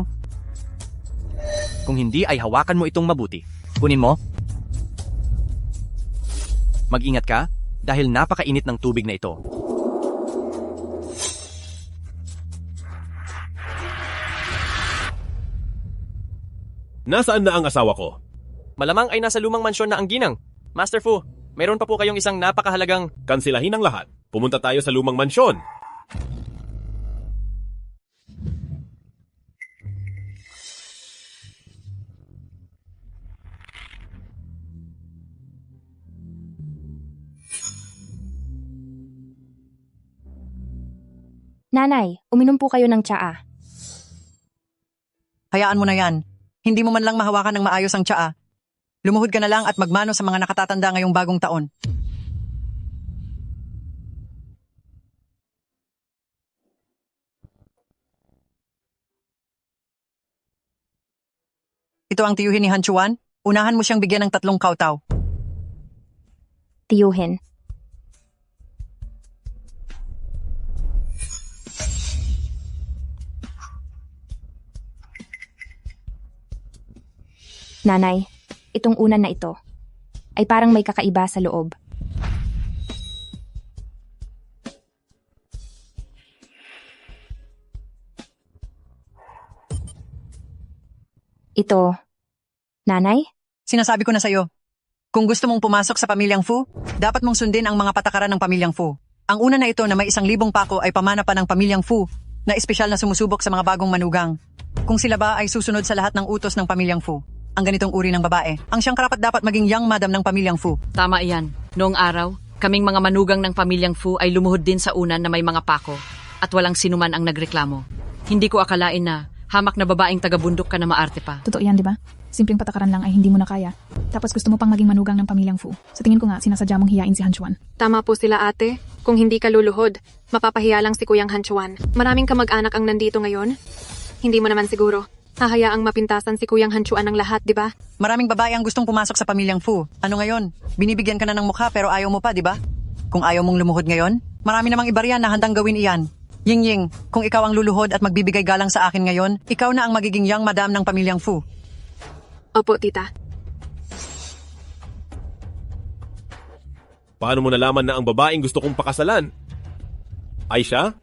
Kung hindi ay hawakan mo itong mabuti. Kunin mo. Mag-ingat ka dahil napakainit ng tubig na ito. Nasaan na ang asawa ko? Malamang ay nasa lumang mansyon na ang ginang. Master Fu, mayroon pa po kayong isang napakahalagang... Kansilahin ang lahat. Pumunta tayo sa lumang mansyon. Nanay, uminom po kayo ng tsaa. Hayaan mo na yan. Hindi mo man lang mahawakan ng maayos ang tsaa. Lumuhod ka na lang at magmano sa mga nakatatanda ngayong bagong taon. Ito ang tiyuhin ni Han Chuan. Unahan mo siyang bigyan ng 3 kautaw. Tiyuhin. Nanay, itong unan na ito ay parang may kakaiba sa loob. Ito, nanay? Sinasabi ko na sa'yo, kung gusto mong pumasok sa pamilyang Fu, dapat mong sundin ang mga patakaran ng pamilyang Fu. Ang una na ito na may 1,000 pako ay pamana pa ng pamilyang Fu na espesyal na sumusubok sa mga bagong manugang. Kung sila ba ay susunod sa lahat ng utos ng pamilyang Fu. Ang ganitong uri ng babae, ang siyang karapat dapat maging young madam ng pamilyang Fu. Tama iyan. Noong araw, kaming mga manugang ng pamilyang Fu ay lumuhod din sa unan na may mga pako at walang sinuman ang nagreklamo. Hindi ko akalain na hamak na babaeng taga-bundok ka na maarte pa. Totoo yan, di ba? Simpleng patakaran lang ay hindi mo na kaya. Tapos gusto mo pang maging manugang ng pamilyang Fu. Sa tingin ko nga, sinasadya mong hiyain si Han Chuan. Tama po sila ate. Kung hindi ka luluhod, mapapahiya lang si Kuyang Han Chuan. Maraming kamag-anak ang nandito ngayon. Hindi mo naman siguro hahayaang mapintasan si Kuyang Han Chuan ng lahat, di ba? Maraming babae ang gustong pumasok sa pamilyang Fu. Ano ngayon? Binibigyan ka na ng mukha pero ayaw mo pa, di ba? Kung ayaw mong lumuhod ngayon, marami namang iba riyan na handang gawin iyan. Yingying, kung ikaw ang luluhod at magbibigay galang sa akin ngayon, ikaw na ang magiging young madam ng pamilyang Fu. Opo, tita. Paano mo nalaman na ang babaeng gusto kong pakasalan ay siya?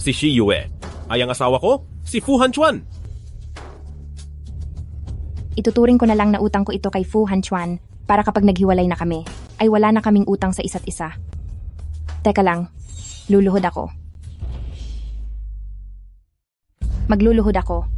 Si Shi Yue ay ang asawa ko, si Fu Han Chuan. Ituturing ko na lang na utang ko ito kay Fu Han Chuan para kapag naghiwalay na kami, ay wala na kaming utang sa isa't isa. Teka lang, luluhod ako. Magluluhod ako.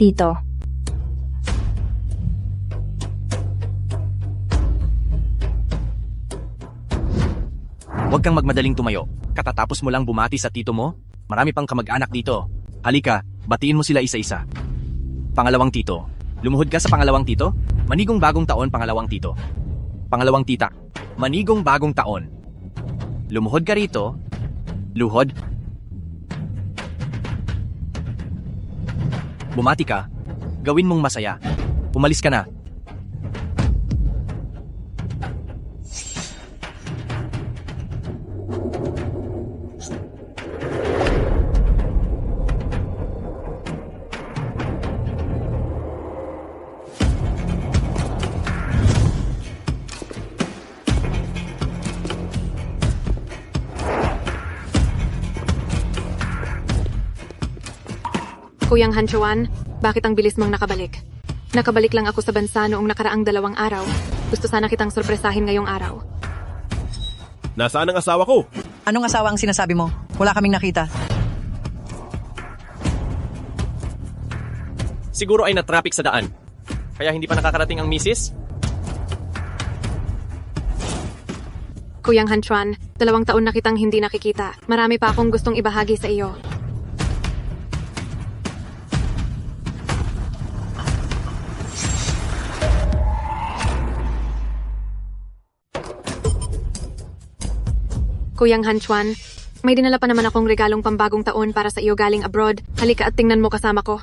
Tito. Huwag kang magmadaling tumayo. Katatapos mo lang bumati sa tito mo? Marami pang kamag-anak dito. Halika, batiin mo sila isa-isa. Pangalawang tito. Lumuhod ka sa pangalawang tito? Manigong bagong taon, pangalawang tito. Pangalawang tita. Manigong bagong taon. Lumuhod ka rito. Luhod. Bumati ka. Gawin mong masaya. Umalis ka na. Kuyang Hanchuan, bakit ang bilis mong nakabalik? Nakabalik lang ako sa bansa noong nakaraang 2 araw. Gusto sana kitang sorpresahin ngayong araw. Nasaan ang asawa ko? Anong asawa ang sinasabi mo? Wala kaming nakita. Siguro ay na-traffic sa daan. Kaya hindi pa nakakarating ang misis? Kuyang Hanchuan, 2 taon na kitang hindi nakikita. Marami pa akong gustong ibahagi sa iyo. Kuyang Hanchuan, may dinala pa naman akong regalong pambagong taon para sa iyo galing abroad. Halika at tingnan mo kasama ko.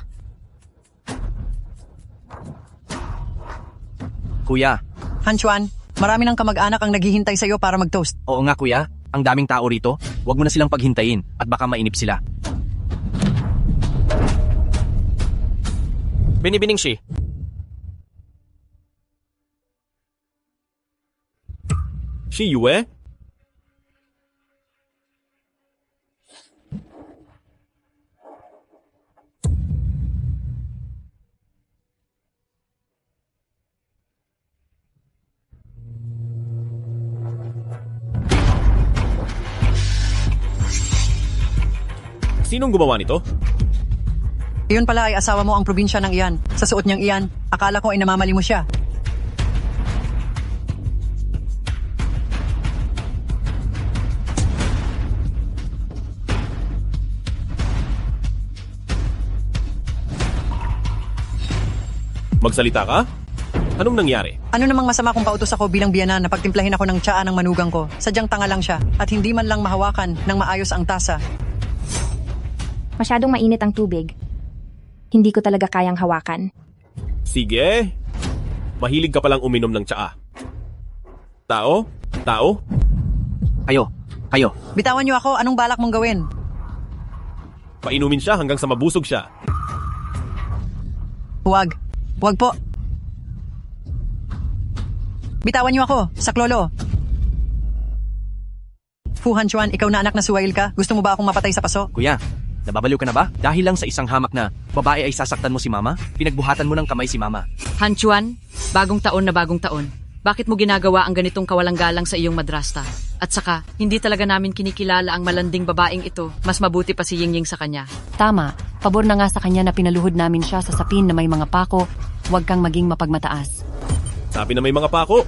Kuya. Hanchuan, marami ng kamag-anak ang naghihintay sa iyo para mag-toast. Oo nga kuya, ang daming tao rito. Huwag mo na silang paghintayin at baka mainip sila. Binibining Shi. Shi Yue? Sinong gumawa nito? Iyon pala ay asawa mo ang probinsya ng iyan. Sa suot niyang iyan, akala ko ay namamali mo siya. Magsalita ka? Anong nangyari? Ano namang masama kung pautos ako bilang biyanan na pagtimplahin ako ng tsaa ng manugang ko? Sadyang tanga lang siya at hindi man lang mahawakan ng maayos ang tasa. Masyadong mainit ang tubig. Hindi ko talaga kayang hawakan. Sige. Mahilig ka palang uminom ng tsaa. Tao? Tao? Kayo. Bitawan niyo ako, anong balak mong gawin? Painumin siya hanggang sa mabusog siya. Huwag. Huwag po. Bitawan niyo ako, saklolo. Fu Hanchuan, ikaw na anak na suwail ka? Gusto mo ba akong mapatay sa paso? Kuya, nababaliw ka na ba? Dahil lang sa isang hamak na babae ay sasaktan mo si mama? Pinagbuhatan mo ng kamay si mama. Hanchuan, bagong taon na bagong taon. Bakit mo ginagawa ang ganitong kawalang galang sa iyong madrasta? At saka, hindi talaga namin kinikilala ang malanding babaeng ito. Mas mabuti pa si Yingying sa kanya. Tama, pabor na nga sa kanya na pinaluhod namin siya sa sapin na may mga pako. Huwag kang maging mapagmataas. Sabi na may mga pako.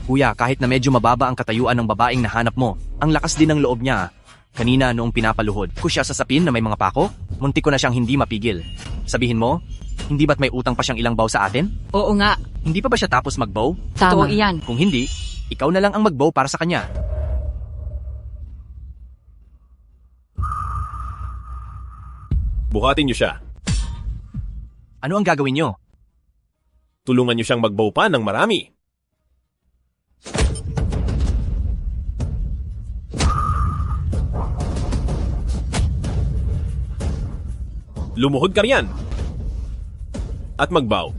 Kuya, kahit na medyo mababa ang katayuan ng babaeng nahanap mo, ang lakas din ng loob niya. Kanina noong pinapaluhod ko siya sa sapin na may mga pako, munti ko na siyang hindi mapigil. Sabihin mo, hindi ba't may utang pa siyang ilang bow sa atin? Oo nga. Hindi pa ba siya tapos mag-bow? Totoo iyan. Kung hindi, ikaw na lang ang mag-bow para sa kanya. Buhatin niyo siya. Ano ang gagawin niyo? Tulungan niyo siyang mag-bow pa ng marami. Lumuhod ka riyan. At magbaw.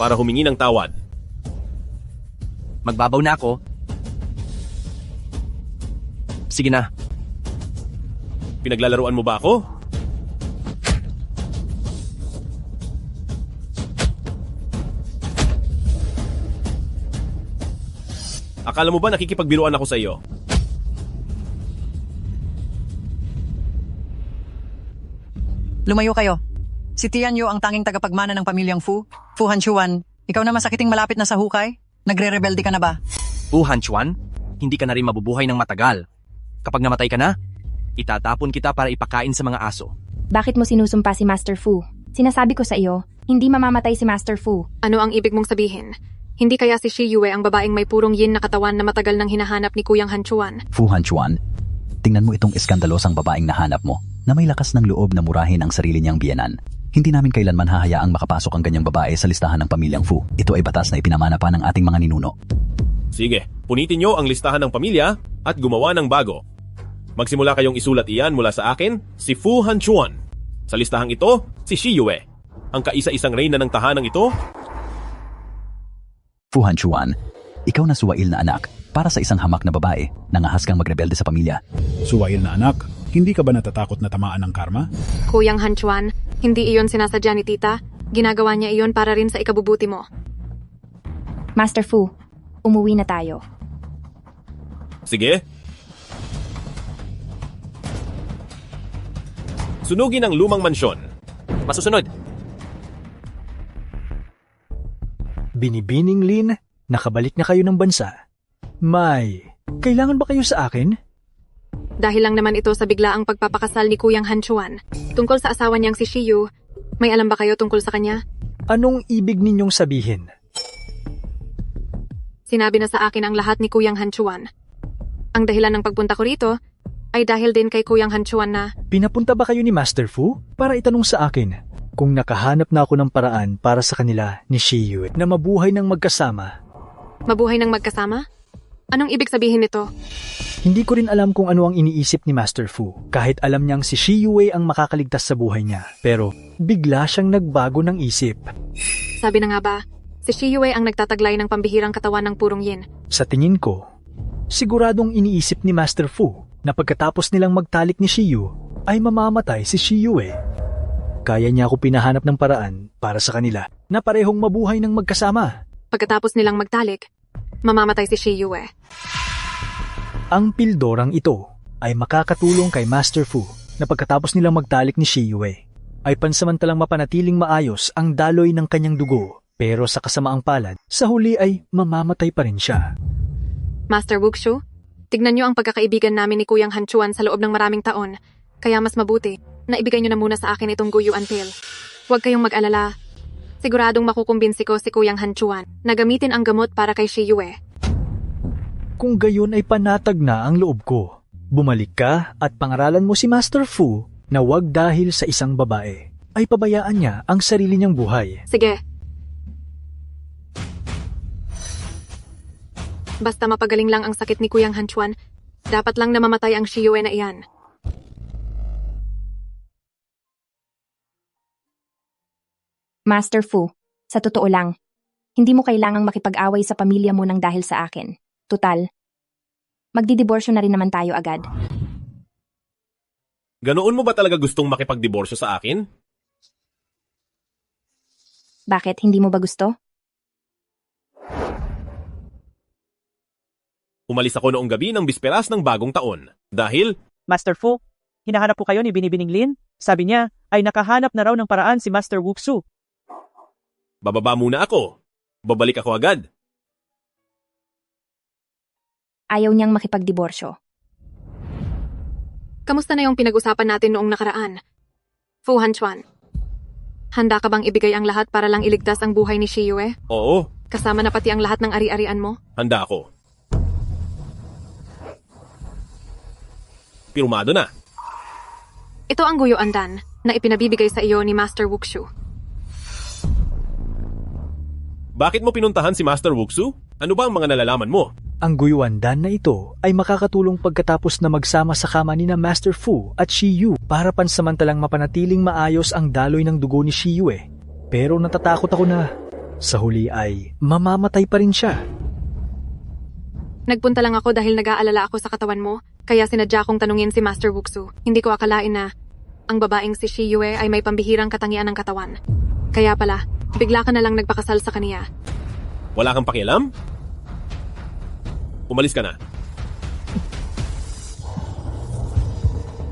Para humingi ng tawad. Magbabaw na ako. Sige na. Pinaglalaruan mo ba ako? Akala mo ba nakikipagbiruan ako sa iyo? Lumayo kayo. Si Tian Yu ang tanging tagapagmana ng pamilyang Fu. Fu Hanchuan, ikaw na masakiting malapit na sa hukay? Nagre-rebelde ka na ba? Fu Hanchuan, hindi ka na rin mabubuhay ng matagal. Kapag namatay ka na, itatapon kita para ipakain sa mga aso. Bakit mo sinusumpa si Master Fu? Sinasabi ko sa iyo, hindi mamamatay si Master Fu. Ano ang ibig mong sabihin? Hindi kaya si Shi Yue ang babaeng may purong yin na katawan na matagal nang hinahanap ni Kuyang Hanchuan? Fu Hanchuan, tingnan mo itong iskandalosang babaeng nahanap mo na may lakas ng loob na murahin ang sarili niyang biyenan. Hindi namin kailanman hahayaang makapasok ang ganyang babae sa listahan ng pamilyang Fu. Ito ay batas na ipinamana pa ng ating mga ninuno. Sige, punitin nyo ang listahan ng pamilya at gumawa ng bago. Magsimula kayong isulat iyan mula sa akin, si Fu Hanchuan. Sa listahang ito, si Shi Yue. Ang kaisa-isang reyna ng tahanang ito. Fu Hanchuan, ikaw na suwail na anak para sa isang hamak na babae, nangahas kang magrebelde sa pamilya. Suwail na anak, hindi ka ba natatakot na tamaan ng karma? Kuyang Hanchuan, hindi iyon sinasadya ni tita. Ginagawa niya iyon para rin sa ikabubuti mo. Master Fu, umuwi na tayo. Sige. Sunugin ang lumang mansyon. Masusunod. Binibining Lin, nakabalik na kayo ng bansa. May, kailangan ba kayo sa akin? Dahil lang naman ito sa biglaang pagpapakasal ni Kuyang Hanchuan. Tungkol sa asawa niyang si Shiyu, may alam ba kayo tungkol sa kanya? Anong ibig ninyong sabihin? Sinabi na sa akin ang lahat ni Kuyang Hanchuan. Ang dahilan ng pagpunta ko rito ay dahil din kay Kuyang Hanchuan na... Pinapunta ba kayo ni Master Fu para itanong sa akin kung nakahanap na ako ng paraan para sa kanila ni Shiyu na mabuhay ng magkasama? Mabuhay ng magkasama? Anong ibig sabihin nito? Hindi ko rin alam kung ano ang iniisip ni Master Fu kahit alam niyang si Shi Yue ang makakaligtas sa buhay niya. Pero bigla siyang nagbago ng isip. Sabi na nga ba, si Shi Yue ang nagtataglay ng pambihirang katawan ng purong yin. Sa tingin ko, siguradong iniisip ni Master Fu na pagkatapos nilang magtalik ni Shiyu ay mamamatay si Shi Yue. Kaya niya ako pinahanap ng paraan para sa kanila na parehong mabuhay ng magkasama. Pagkatapos nilang magtalik, mamamatay si Shi Yue. Ang pildorang ito ay makakatulong kay Master Fu na pagkatapos nilang magtalik ni Shi Yue ay pansamantalang mapanatiling maayos ang daloy ng kanyang dugo, pero sa kasamaang palad, sa huli ay mamamatay pa rin siya. Master Wuxu, tignan niyo ang pagkakaibigan namin ni Kuyang Hanchuan sa loob ng maraming taon, kaya mas mabuti na ibigay niyo na muna sa akin itong guyuan pill. Huwag kayong mag-alala. Siguradong makukumbinsi ko si Kuyang Hanchuan na gamitin ang gamot para kay Shi Yue. Kung gayon ay panatag na ang loob ko. Bumalik ka at pangaralan mo si Master Fu na wag dahil sa isang babae ay pabayaan niya ang sarili niyang buhay. Sige. Basta mapagaling lang ang sakit ni Kuyang Hanchuan, dapat lang namamatay ang Shi Yue na iyan. Master Fu, sa totoo lang, hindi mo kailangang makipag-away sa pamilya mo nang dahil sa akin. Tutal, magdidiborsyo na rin naman tayo agad. Ganoon mo ba talaga gustong makipagdiborsyo sa akin? Bakit, hindi mo ba gusto? Umalis ako noong gabi ng bisperas ng bagong taon. Dahil... Master Fu, hinahanap po kayo ni Binibining Lin? Sabi niya ay nakahanap na raw ng paraan si Master Wuxu. Bababa muna ako. Babalik ako agad. Ayaw niyang makipagdiborsyo. Kamusta na yung pinag-usapan natin noong nakaraan? Fu Hanchuan, handa ka bang ibigay ang lahat para lang iligtas ang buhay ni Shi Yue? Oo. Kasama na pati ang lahat ng ari-arian mo? Handa ako. Pirmado na. Ito ang guyuan dan na ipinabibigay sa iyo ni Master Wuxu. Bakit mo pinuntahan si Master Wuxu? Ano ba ang mga nalalaman mo? Ang guyuandan na ito ay makakatulong pagkatapos na magsama sa kama ni na Master Fu at Shi Yu para pansamantalang mapanatiling maayos ang daloy ng dugo ni Shi Yue. Pero natatakot ako na sa huli ay mamamatay pa rin siya. Nagpunta lang ako dahil nag-aalala ako sa katawan mo, kaya sinadya kong tanungin si Master Wuxu. Hindi ko akalain na ang babaeng si Shi Yue ay may pambihirang katangian ng katawan. Kaya pala, bigla ka na lang nagpakasal sa kaniya. Wala kang pakialam? Umalis ka na.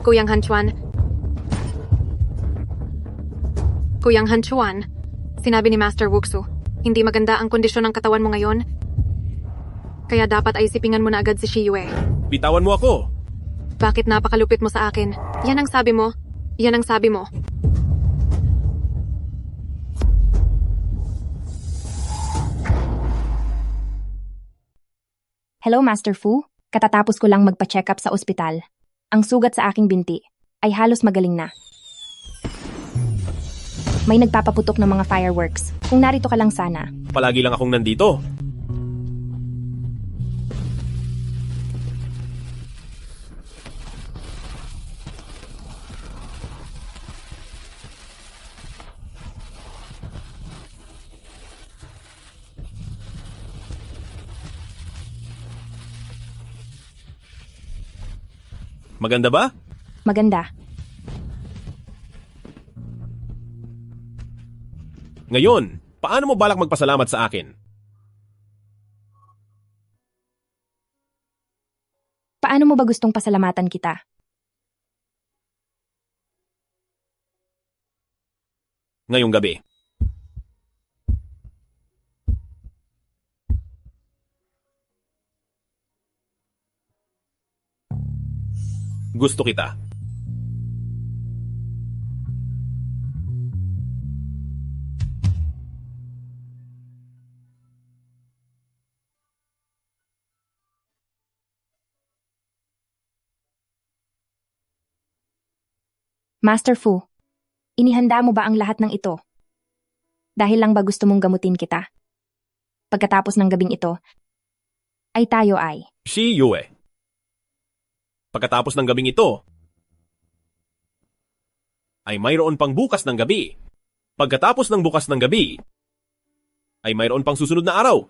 Kuyang Hanchuan, Kuyang Han Chuan, sinabi ni Master Wuxu, hindi maganda ang kondisyon ng katawan mo ngayon. Kaya dapat ay sipingan mo na agad si Shi Yue. Bitawan mo ako. Bakit napakalupit mo sa akin? Yan ang sabi mo. Yan ang sabi mo. Hello, Master Fu. Katatapos ko lang magpa-check up sa ospital. Ang sugat sa aking binti ay halos magaling na. May nagpapaputok ng mga fireworks. Kung narito ka lang sana. Palagi lang akong nandito. Maganda ba? Maganda. Ngayon, paano mo balak magpasalamat sa akin? Paano mo ba gustong pasalamatan kita? Ngayong gabi. Gusto kita. Master Fu, inihanda mo ba ang lahat ng ito? Dahil lang ba gusto mong gamutin kita? Pagkatapos ng gabing ito, ay tayo ay... Shi Yue. Pagkatapos ng gabing ito, ay mayroon pang bukas ng gabi. Pagkatapos ng bukas ng gabi, ay mayroon pang susunod na araw.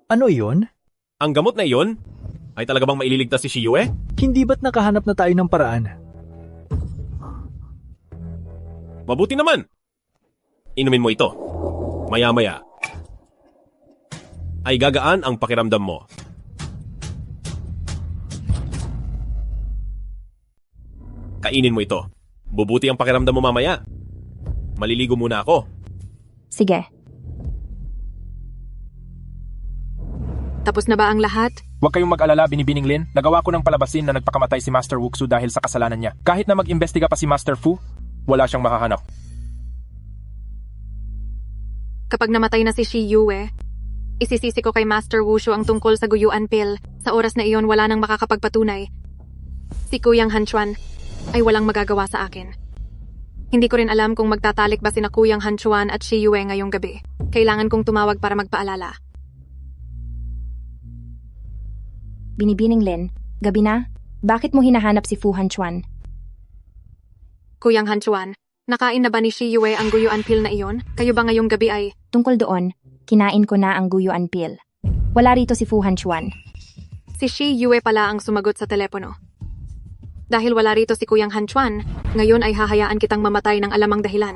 Ano iyon? Ang gamot na iyon, ay talaga bang maililigtas si Shi Yue? Hindi ba't nakahanap na tayo ng paraan? Mabuti naman. Inumin mo ito. Maya-maya, ay gagaan ang pakiramdam mo. Kainin mo ito. Bubuti ang pakiramdam mo mamaya. Maliligo muna ako. Sige. Tapos na ba ang lahat? Huwag kayong mag-alala, Binibining Lin. Nagawa ko ng palabasin na nagpakamatay si Master Wuxu dahil sa kasalanan niya. Kahit na mag-imbestiga pa si Master Fu, wala siyang makahanap. Kapag namatay na si Shi Yue, isisisi ko kay Master Wushu ang tungkol sa guyuan pill. Sa oras na iyon, wala nang makakapagpatunay. Si Kuyang Han Chuan ay walang magagawa sa akin. Hindi ko rin alam kung magtatalik ba sina Kuyang Han Chuan at Shi Yue ngayong gabi. Kailangan kong tumawag para magpaalala. Binibining Lin, gabi na? Bakit mo hinahanap si Fu Han Chuan? Kuyang Han Chuan, nakain na ba ni Shi Yue ang guyuan pill na iyon? Kayo ba ngayong gabi ay... Tungkol doon, kinain ko na ang guyuan pill. Wala rito si Fu Han Chuan. Si Shi Yue pala ang sumagot sa telepono. Dahil wala rito si Kuyang Han Chuan, ngayon ay hahayaan kitang mamatay ng alamang dahilan.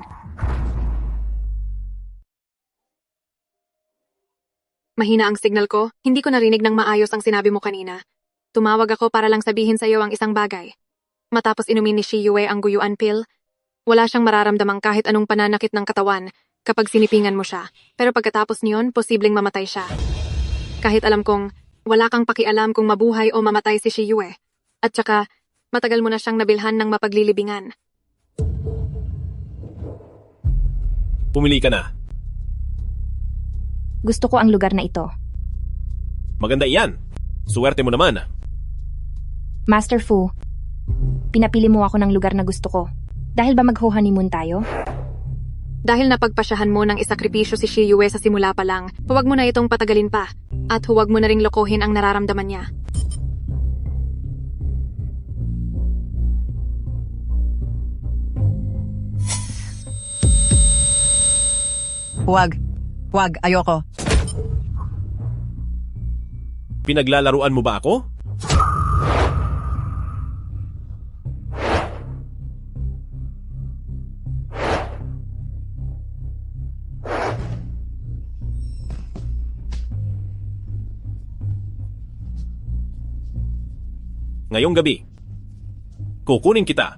Mahina ang signal ko, hindi ko narinig ng maayos ang sinabi mo kanina. Tumawag ako para lang sabihin sa iyo ang isang bagay. Matapos inumin ni Shi Yue ang guyuan pill, wala siyang mararamdamang kahit anong pananakit ng katawan kapag sinipingan mo siya. Pero pagkatapos niyon, posibleng mamatay siya. Kahit alam kong wala kang pakialam kung mabuhay o mamatay si Shi Yue. At saka, matagal mo na siyang nabilhan ng mapaglilibingan. Pumili ka na. Gusto ko ang lugar na ito. Maganda iyan. Suwerte mo naman. Master Fu, pinapili mo ako ng lugar na gusto ko. Dahil ba mag-honeymoon tayo? Dahil napagpasyahan mo ng isakripisyo si Shi Yue sa simula pa lang, huwag mo na itong patagalin pa. At huwag mo na ring lokohin ang nararamdaman niya. Huwag, ayoko. Pinaglalaruan mo ba ako? Ngayong gabi, kukunin kita.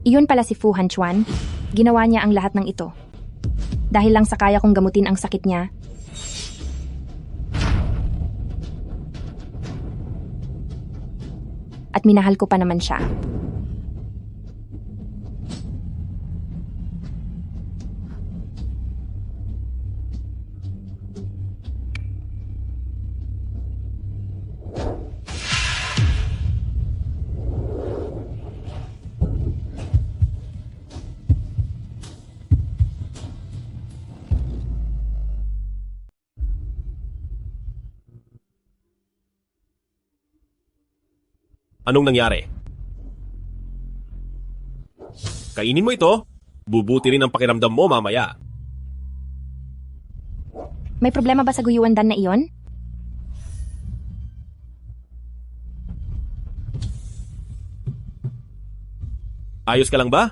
Iyon pala si Fu Hanchuan. Ginawa niya ang lahat ng ito. Dahil lang sa kaya kong gamutin ang sakit niya. At minahal ko pa naman siya. Anong nangyari? Kainin mo ito, bubuti rin ang pakiramdam mo mamaya. May problema ba sa guyuan dan na iyon? Ayos ka lang ba?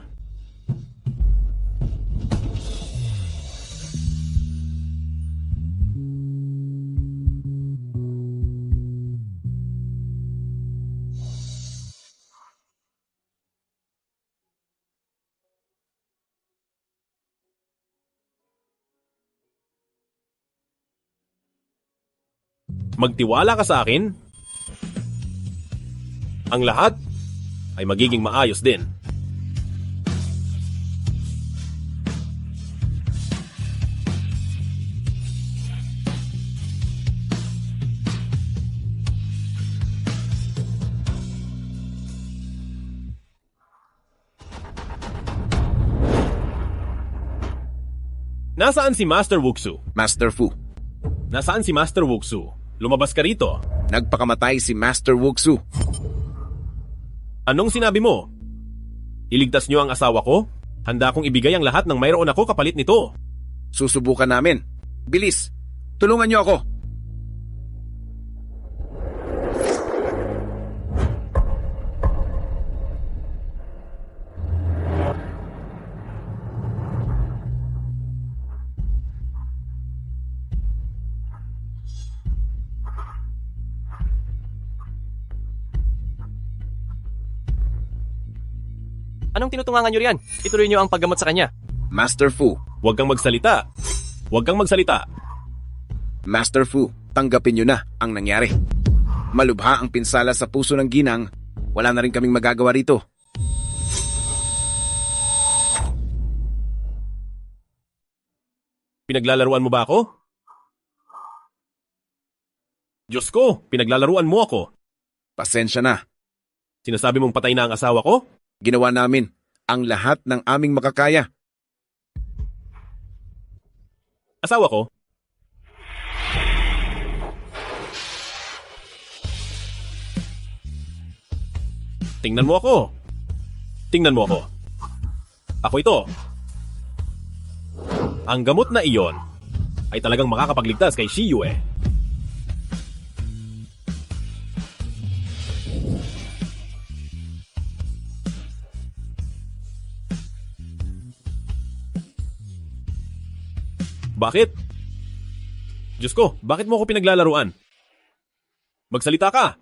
Magtiwala ka sa akin. Ang lahat ay magiging maayos din. Nasaan si Master Wuxu? Master Fu. Nasaan si Master Wuxu? Lumabas ka rito. Nagpakamatay si Master Wuxu. Anong sinabi mo? Iligtas niyo ang asawa ko? Handa akong ibigay ang lahat ng mayroon ako kapalit nito. Susubukan namin. Bilis! Tulungan niyo ako! Anong tinutungangan nyo riyan? Ituloy nyo ang paggamot sa kanya. Master Fu. Huwag kang magsalita. Huwag kang magsalita. Master Fu, tanggapin niyo na ang nangyari. Malubha ang pinsala sa puso ng ginang. Wala na rin kaming magagawa rito. Pinaglalaruan mo ba ako? Diyos ko, pinaglalaruan mo ako. Pasensya na. Sinasabi mong patay na ang asawa ko? Ginawa namin ang lahat ng aming makakaya. Asawa ko? Tingnan mo ako. Tingnan mo ako. Ako ito. Ang gamot na iyon ay talagang makakapagligtas kay Shi Yue. Bakit? Diyos ko, bakit mo ako pinaglalaruan? Magsalita ka!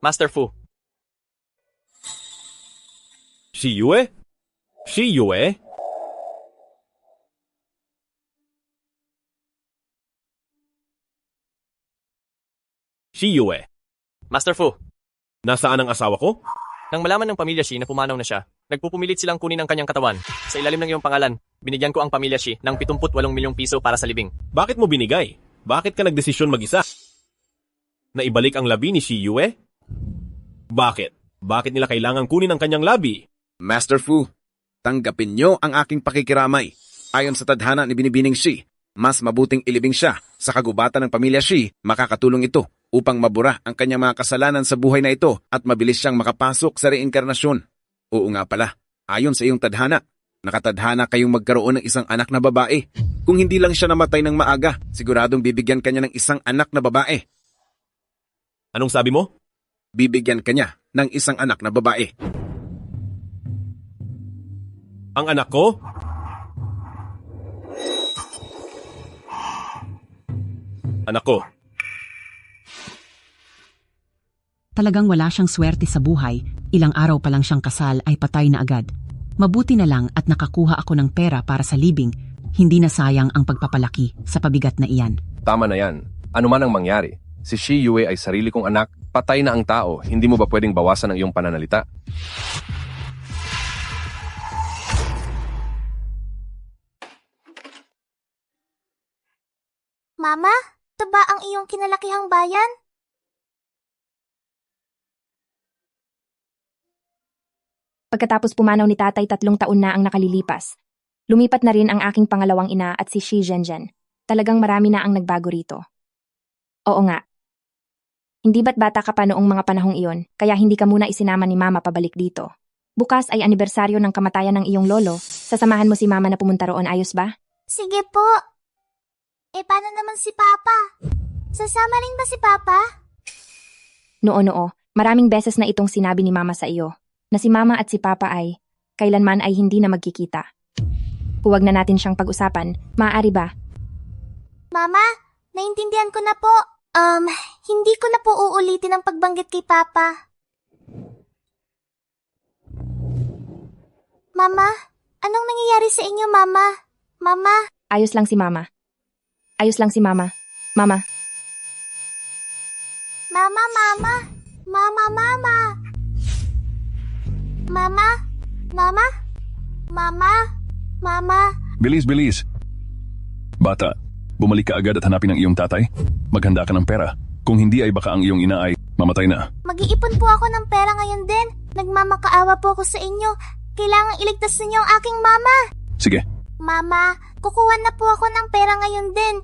Master Fu. Shi Yue? Shi Yue? Shi Yue. Master Fu. Nasaan ang asawa ko? Nang malaman ng pamilya Shi na pumanaw na siya, nagpupumilit silang kunin ang kanyang katawan. Sa ilalim ng iyong pangalan, binigyan ko ang pamilya Shi ng 78 milyong piso para sa libing. Bakit mo binigay? Bakit ka nagdesisyon mag-isa? Na ibalik ang labi ni Shi Yue? Bakit? Bakit nila kailangang kunin ang kanyang labi? Master Fu, tanggapin niyo ang aking pakikiramay. Ayon sa tadhana ni Binibining Shi, mas mabuting ilibing siya sa kagubatan ng pamilya Shi. Makakatulong ito upang mabura ang kanyang mga kasalanan sa buhay na ito at mabilis siyang makapasok sa reinkarnasyon. Oo nga pala, ayon sa iyong tadhana, nakatadhana kayong magkaroon ng isang anak na babae. Kung hindi lang siya namatay ng maaga, siguradong bibigyan kanya ng isang anak na babae. Anong sabi mo? bibigyan ka niya ng isang anak na babae. Ang anak ko? Anak ko. Talagang wala siyang swerte sa buhay, ilang araw pa lang siyang kasal ay patay na agad. Mabuti na lang at nakakuha ako ng pera para sa libing, hindi na sayang ang pagpapalaki sa pabigat na iyan. Tama na yan. Ano man ang mangyari, si Shi Yue ay sarili kong anak, patay na ang tao, hindi mo ba pwedeng bawasan ang iyong pananalita? Mama, ito ba ang iyong kinalakihang bayan? Pagkatapos pumanaw ni tatay 3 taon na ang nakalilipas. Lumipat na rin ang aking pangalawang ina at si Shi Zhenzhen. Talagang marami na ang nagbago rito. Oo nga. Hindi ba't bata ka pa noong mga panahong iyon, kaya hindi ka muna isinama ni Mama pabalik dito? Bukas ay anibersaryo ng kamatayan ng iyong lolo. Sasamahan mo si Mama na pumunta roon, ayos ba? Sige po. Paano naman si Papa? Sasama rin ba si Papa? Noo, maraming beses na itong sinabi ni Mama sa iyo, na si Mama at si Papa ay, kailanman ay hindi na magkikita. Huwag na natin siyang pag-usapan, maaari ba? Mama, naintindihan ko na po. Hindi ko na po uulitin ang pagbanggit kay Papa. Mama, anong nangyayari sa inyo, Mama? Mama? Ayos lang si Mama. Ayos lang si Mama. Mama. Mama, Mama. Mama, Mama. Mama? Mama? Mama? Mama? Bilis, bilis. Bata, bumalik ka agad at hanapin ang iyong tatay. Maghanda ka ng pera. Kung hindi ay baka ang iyong ina ay mamatay na. Mag-iipon po ako ng pera ngayon din. Nagmamakaawa po ako sa inyo. Kailangang iligtas ninyo ang aking mama. Sige. Mama, kukuha na po ako ng pera ngayon din.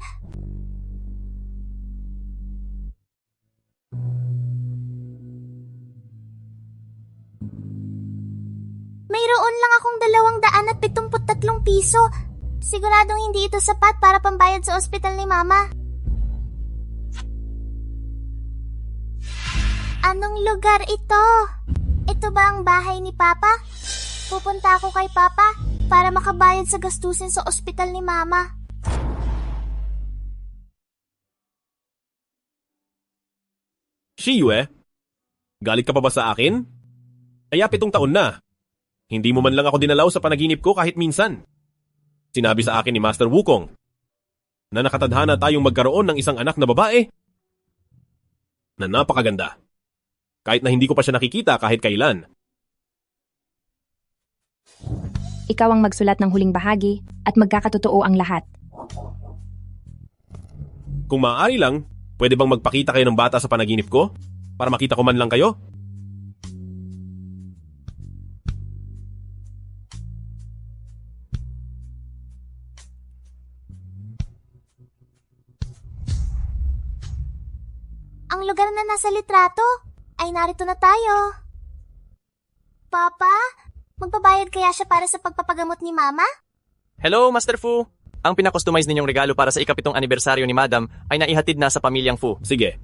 Mayroon lang akong 273 piso. Siguradong hindi ito sapat para pambayad sa ospital ni Mama. Anong lugar ito? Ito ba ang bahay ni Papa? Pupunta ako kay Papa para makabayad sa gastusin sa ospital ni Mama. Shi Yue, galit ka pa ba sa akin? Kaya 7 taon na. Hindi mo man lang ako dinalaw sa panaginip ko kahit minsan. Sinabi sa akin ni Master Wukong na nakatadhana tayong magkaroon ng isang anak na babae na napakaganda. Kahit na hindi ko pa siya nakikita kahit kailan. Ikaw ang magsulat ng huling bahagi at magkakatotoo ang lahat. Kung maaari lang, pwede bang magpakita kayo ng bata sa panaginip ko? Para makita ko man lang kayo? Ang lugar na nasa litrato ay narito na tayo. Papa, magbabayad kaya siya para sa pagpapagamot ni Mama? Hello, Master Fu! Ang pinakustomize ninyong regalo para sa ika-7 anibersaryo ni Madam ay naihatid na sa pamilyang Fu. Sige.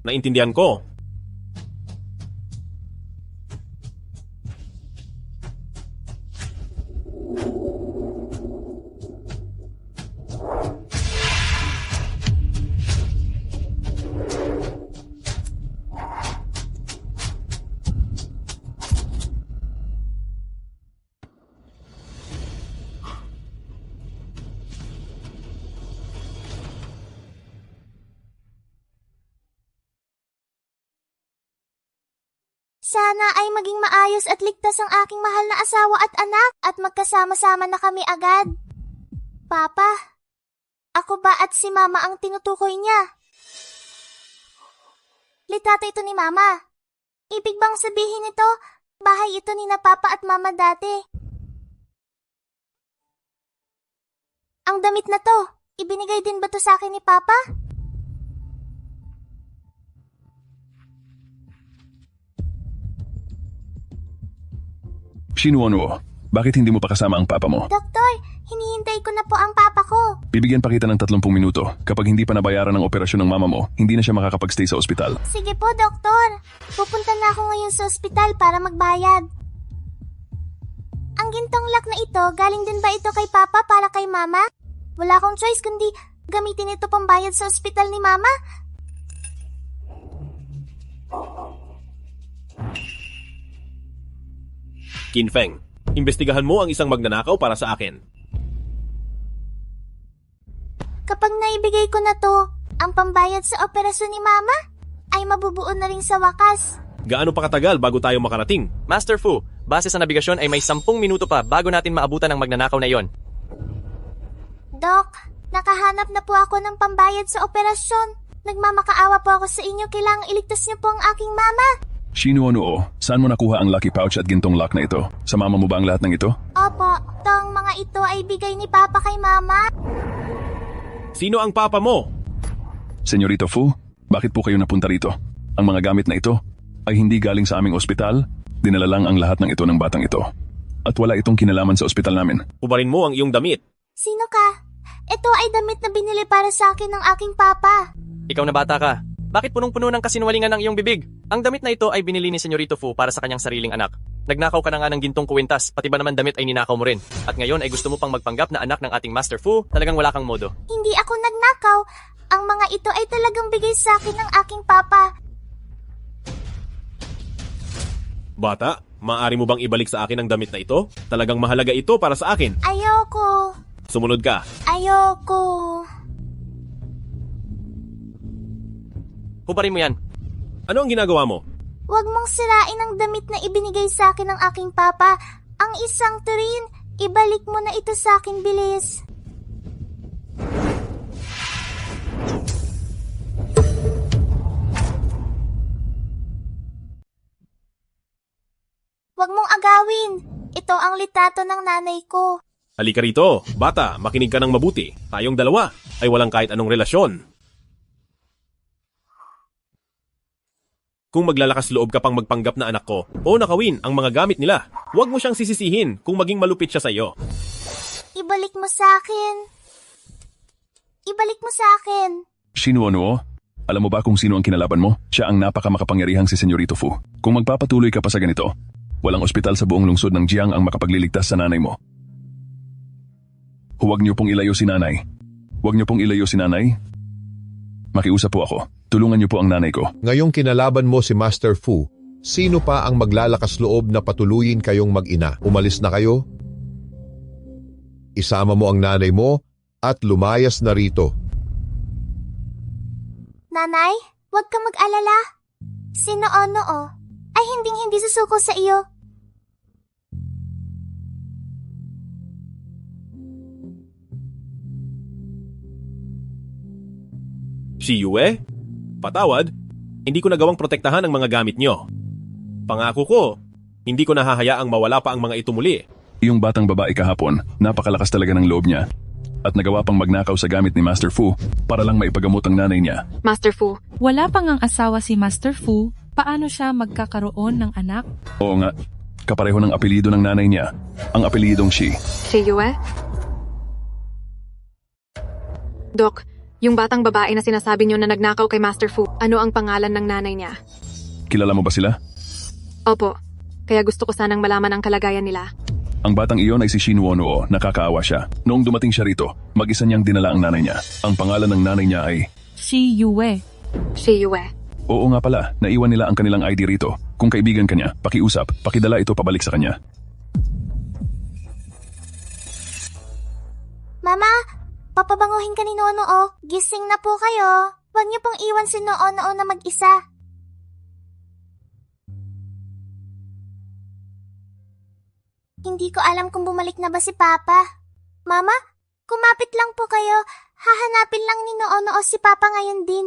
Naintindihan ko. Sana ay maging maayos at ligtas ang aking mahal na asawa at anak at magkasama-sama na kami agad. Papa, ako ba at si Mama ang tinutukoy niya? Litrato ito ni Mama. Ibig bang sabihin ito, bahay ito ni na Papa at Mama dati? Ang damit na to, ibinigay din ba to sa akin ni Papa? Shinuono, bakit hindi mo pa kasama ang papa mo? Doktor, hinihintay ko na po ang papa ko. Bibigyan pa kita ng 30 minuto. Kapag hindi pa nabayaran ang operasyon ng mama mo, hindi na siya makakapag-stay sa ospital. Sige po, Doktor. Pupunta na ako ngayon sa ospital para magbayad. Ang gintong lock na ito, galing din ba ito kay Papa para kay Mama? Wala akong choice kundi gamitin ito pambayad sa ospital ni Mama. Kinfeng, imbestigahan mo ang isang magnanakaw para sa akin. Kapag naibigay ko na to, ang pambayad sa operasyon ni Mama ay mabubuo na rin sa wakas. Gaano pa katagal bago tayo makarating? Master Fu, base sa nabigasyon ay may 10 minuto pa bago natin maabutan ang magnanakaw na iyon. Dok, nakahanap na po ako ng pambayad sa operasyon. Nagmamakaawa po ako sa inyo, kailangang iligtas niyo po ang aking mama. Shinuonuo, saan mo nakuha ang lucky pouch at gintong lock na ito? Sa mama mo ba ang lahat ng ito? Opo, tong mga ito ay bigay ni Papa kay Mama. Sino ang papa mo? Senyorito Fu, bakit po kayo napunta rito? Ang mga gamit na ito ay hindi galing sa aming ospital, dinala lang ang lahat ng ito ng batang ito. At wala itong kinalaman sa ospital namin. Ubarin mo ang iyong damit. Sino ka? Ito ay damit na binili para sa akin ng aking papa. Ikaw na bata ka. Bakit punong-puno ng kasinungalingan ng iyong bibig? Ang damit na ito ay binili ni Senyorito Fu para sa kanyang sariling anak. Nagnakaw ka na nga ng gintong kuwintas, pati ba naman damit ay ninakaw mo rin. At ngayon ay gusto mo pang magpanggap na anak ng ating Master Fu, talagang wala kang modo. Hindi ako nagnakaw. Ang mga ito ay talagang bigay sa akin ng aking papa. Bata, maaari mo bang ibalik sa akin ang damit na ito? Talagang mahalaga ito para sa akin. Ayoko. Sumunod ka. Ayoko. Hubarin mo yan. Ano ang ginagawa mo? Huwag mong sirain ang damit na ibinigay sa akin ng aking papa. Ang isang turin, ibalik mo na ito sa akin, bilis. Huwag mong agawin. Ito ang litrato ng nanay ko. Halika rito, bata, makinig ka ng mabuti. Tayong dalawa ay walang kahit anong relasyon. Kung maglalakas loob ka pang magpanggap na anak ko o nakawin ang mga gamit nila, huwag mo siyang sisisihin kung maging malupit siya sa iyo. Ibalik mo sa akin. Ibalik mo sa akin. Shinuonuo, alam mo ba kung sino ang kinalaban mo? Siya ang napakamakapangyarihang si Senyorito Fu. Kung magpapatuloy ka pa sa ganito, walang ospital sa buong lungsod ng Jiang ang makapagliligtas sa nanay mo. Huwag niyo pong ilayo si nanay. Huwag niyo pong ilayo si nanay. Makiusap po ako. Tulungan niyo po ang nanay ko. Ngayong kinalaban mo si Master Fu, sino pa ang maglalakas loob na patuluyin kayong mag-ina? Umalis na kayo? Isama mo ang nanay mo at lumayas na rito. Nanay, huwag ka mag-alala. Si Noo ay hinding-hindi susuko sa iyo. Si Yue? Patawad, hindi ko nagawang protektahan ang mga gamit nyo. Pangako ko, hindi ko nahahayaang mawala pa ang mga ito muli. Yung batang babae kahapon, napakalakas talaga ng loob niya. At nagawa pang magnakaw sa gamit ni Master Fu para lang maipagamot ang nanay niya. Master Fu. Wala pang ang asawa si Master Fu, paano siya magkakaroon ng anak? Oo nga, kapareho ng apelyido ng nanay niya, ang apelyidong Shi. Si Yue? Dok, yung batang babae na sinasabi niyo na nagnakaw kay Master Fu, ano ang pangalan ng nanay niya? Kilala mo ba sila? Opo, kaya gusto ko sanang malaman ang kalagayan nila. Ang batang iyon ay si Shinuonuo, nakakaawa siya. Noong dumating siya rito, mag-isa niyang dinala ang nanay niya. Ang pangalan ng nanay niya ay... Si Yue. Si Yue. Oo nga pala, naiwan nila ang kanilang ID rito. Kung kaibigan ka niya, pakiusap, pakidala ito pabalik sa kanya. Mama, papabanguhin ka ni Noo. Gising na po kayo. Huwag niyo pong iwan si Noo na mag-isa. Hindi ko alam kung bumalik na ba si Papa. Mama, kumapit lang po kayo. Hahanapin lang ni Noo si Papa ngayon din.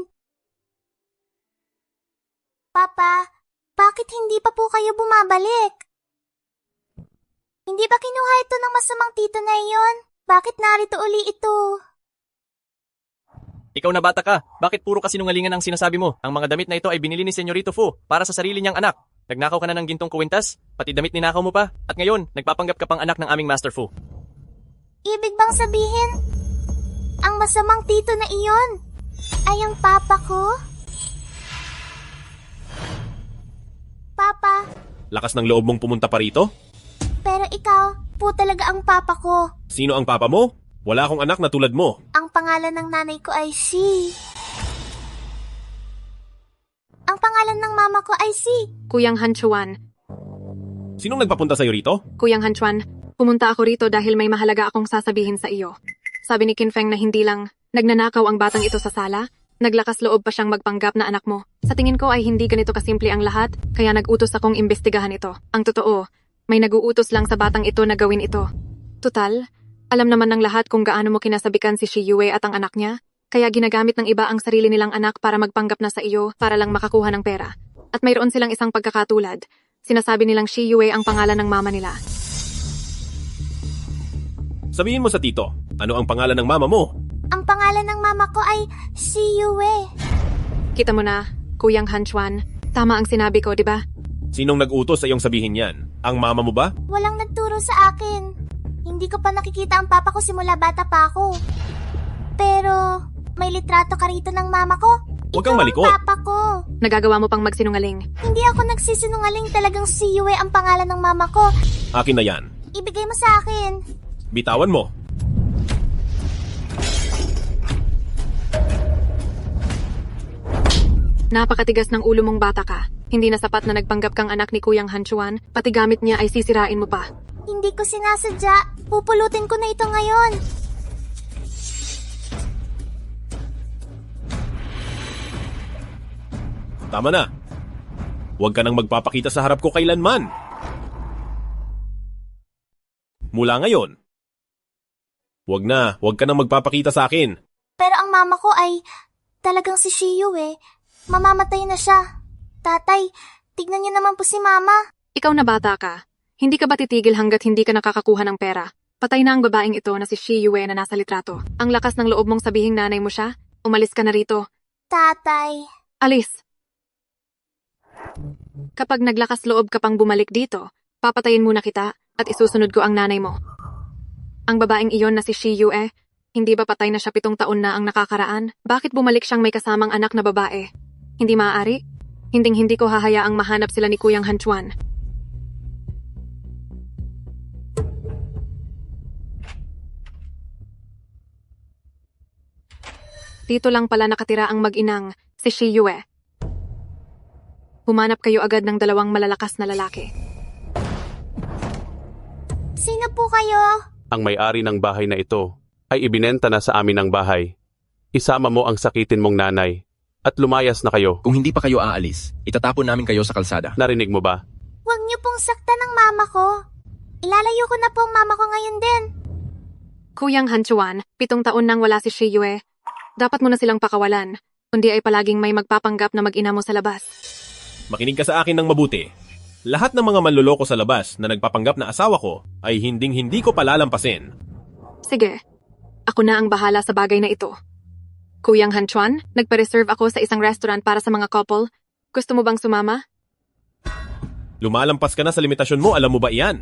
Papa, bakit hindi pa po kayo bumabalik? Hindi ba kinuha ito ng masamang tito na iyon? Bakit narito uli ito? Ikaw na bata ka, bakit puro kasinungalingan ang sinasabi mo? Ang mga damit na ito ay binili ni Senyorito Fu para sa sarili niyang anak. Nagnakaw ka na ng gintong kuwintas, pati damit ninakaw mo pa, at ngayon, nagpapanggap ka pang anak ng aming Master Fu. Ibig bang sabihin, Ang masamang tito na iyon ay ang papa ko? Papa, Lakas ng loob mong pumunta pa rito? pero ikaw po talaga ang papa ko. Sino ang papa mo? Wala akong anak na tulad mo. Ang pangalan ng nanay ko ay Si. Ang pangalan ng mama ko ay Si. Kuyang Hanchuan. Sinong nagpapunta sa'yo rito? Kuyang Hanchuan, pumunta ako rito dahil may mahalaga akong sasabihin sa iyo. Sabi ni Kinfeng na hindi lang nagnanakaw ang batang ito sa sala, naglakas loob pa siyang magpanggap na anak mo. Sa tingin ko ay hindi ganito kasimple ang lahat, kaya nag-utos akong imbestigahan ito. Ang totoo, may nag-uutos lang sa batang ito na gawin ito. Tutal, alam naman ng lahat kung gaano mo kinasabikan si Shiyue at ang anak niya, kaya ginagamit ng iba ang sarili nilang anak para magpanggap na sa iyo para lang makakuha ng pera. At mayroon silang isang pagkakatulad. Sinasabi nilang Shiyue ang pangalan ng mama nila. Sabihin mo sa tito, ano ang pangalan ng mama mo? Ang pangalan ng mama ko ay Shiyue. Kita mo na, Kuyang Hanchuan, tama ang sinabi ko, di ba? Sinong nag-utos sa iyong sabihin yan? Ang mama mo ba? Walang nagturo sa akin. Hindi ko pa nakikita ang papa ko simula bata pa ako. Pero may litrato ka rito ng mama ko. Huwag kang malikot. Ikaw ang papa ko. Nagagawa mo pang magsinungaling. Hindi ako nagsisinungaling, talagang Shiyue ang pangalan ng mama ko. Akin na yan. Ibigay mo sa akin. Bitawan mo. Napakatigas ng ulo mong bata ka. Hindi na sapat na nagpanggap kang anak ni Kuyang Hanchuan, pati gamit niya ay sisirain mo pa. Hindi ko sinasadya. Pupulutin ko na ito ngayon. Tama na. Huwag ka nang magpapakita sa harap ko kailanman. Mula ngayon. Huwag ka nang magpapakita sa akin. Pero ang mama ko ay talagang si Shiyue. Mamamatay na siya. Tatay, tignan niyo naman po si mama. Ikaw na bata ka. Hindi ka ba titigil hanggat hindi ka nakakakuha ng pera? Patay na ang babaeng ito na si Shiyue na nasa litrato. Ang lakas ng loob mong sabihing nanay mo siya? Umalis ka na rito. Tatay. Alis. Kapag naglakas loob ka pang bumalik dito, papatayin muna kita at isusunod ko ang nanay mo. Ang babaeng iyon na si Shiyue, hindi ba patay na siya 7 taon na ang nakakaraan? Bakit bumalik siyang may kasamang anak na babae? Hindi maaari? Hinding-hindi ko hahayaang mahanap sila ni Kuyang Hanchuan. Dito lang pala nakatira ang mag-inang, si Shiyue. Humanap kayo agad ng 2 malalakas na lalaki. Sino po kayo? Ang may-ari ng bahay na ito ay ibinenta na sa amin ang bahay. Isama mo ang sakitin mong nanay at lumayas na kayo. Kung hindi pa kayo aalis, itatapon namin kayo sa kalsada. Narinig mo ba? Huwag niyo pong saktan ng mama ko. Ilalayo ko na po ang mama ko ngayon din. Kuyang Hanchuan, 7 taon nang wala si Shiyue. Dapat mo na silang pakawalan, kundi ay palaging may magpapanggap na mag-ina mo sa labas. Makinig ka sa akin ng mabuti. Lahat ng mga manloloko sa labas na nagpapanggap na asawa ko ay hinding-hindi ko palalampasin. Sige, ako na ang bahala sa bagay na ito. Kuyang Hanchuan, nagpa-reserve ako sa isang restaurant para sa mga couple. Gusto mo bang sumama? Lumalampas ka na sa limitasyon mo, alam mo ba iyan?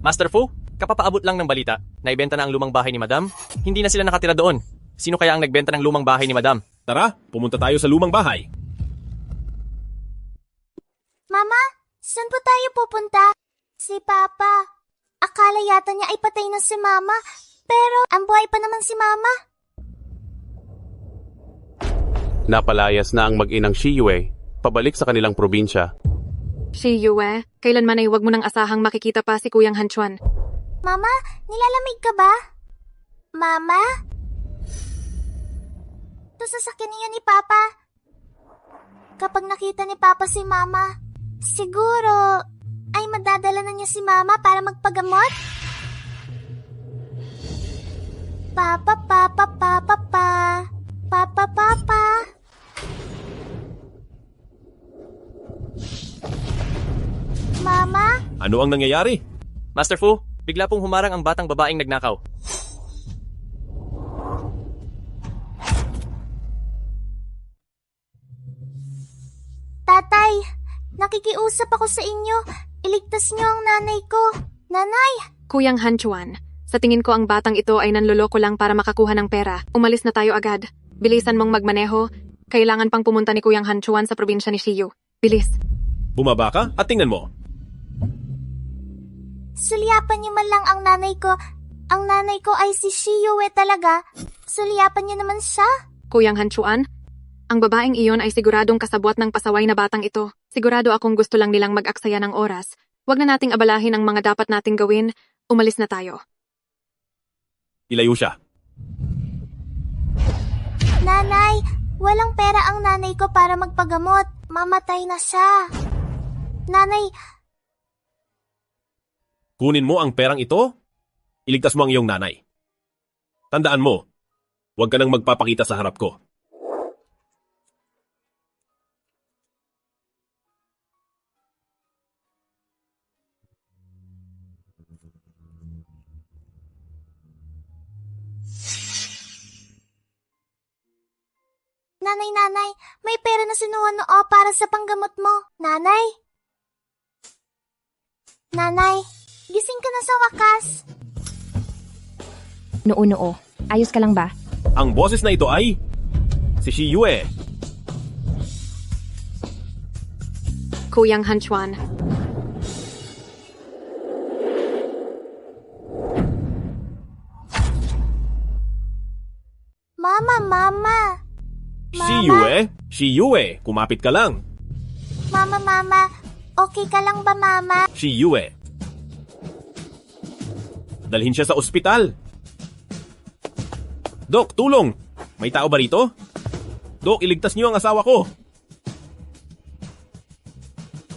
Master Fu, kapapaabot lang ng balita. Naibenta na ang lumang bahay ni Madam. Hindi na sila nakatira doon. Sino kaya ang nagbenta ng lumang bahay ni Madam? Tara, pumunta tayo sa lumang bahay. Mama, saan po tayo pupunta? Si Papa. Akala yata niya ay patay na si Mama, pero ang buhay pa naman si Mama. Napalayas na ang mag-inang Shiyue pabalik sa kanilang probinsya. Shiyue, kailanman ay huwag mo nang asahang makikita pa si Kuyang Hanchuan. Mama, nilalamig ka ba? Mama? Ito sasakyan niya ni Papa. Kapag nakita ni Papa si Mama, siguro ay madadala na niya si Mama para magpagamot? Papa, Papa, Papa, Papa. Papa, Papa. Mama? Ano ang nangyayari? Master Fu, bigla pong humarang ang batang babaeng nagnakaw. Tatay, nakikiusap ako sa inyo. Iligtas niyo ang nanay ko. Nanay! Kuyang Hanchuan, Sa tingin ko ang batang ito ay nanloloko lang para makakuha ng pera. Umalis na tayo agad. Bilisan mong magmaneho. Kailangan pang pumunta ni Kuyang Hanchuan sa probinsya ni Shiyu. Bilis. Bumaba ka at tingnan mo. Sulyapan niyo man lang ang nanay ko. Ang nanay ko ay si Shiyue talaga. Sulyapan niyo naman siya. Kuyang Hanchuan, ang babaeng iyon ay siguradong kasabwat ng pasaway na batang ito. Sigurado akong gusto lang nilang mag-aksaya ng oras. Huwag na nating abalahin ang mga dapat nating gawin. Umalis na tayo. Ilayo siya. Nanay, walang pera ang nanay ko para magpagamot. Mamatay na siya. Nanay, Kunin mo ang perang ito, iligtas mo ang iyong nanay. Tandaan mo, huwag ka nang magpapakita sa harap ko. Nanay, may pera na si Nuo para sa panggamot mo. Nanay? Nanay, gising ka na sa wakas. Noo, ayos ka lang ba? Ang boses na ito ay si Shiyue. Kuyang Hanchuan. Mama. Shiyue, kumapit ka lang. Mama, okay ka lang ba, Mama? Shiyue. Dalhin siya sa ospital. Dok, tulong! May tao ba rito? Dok, iligtas niyo ang asawa ko.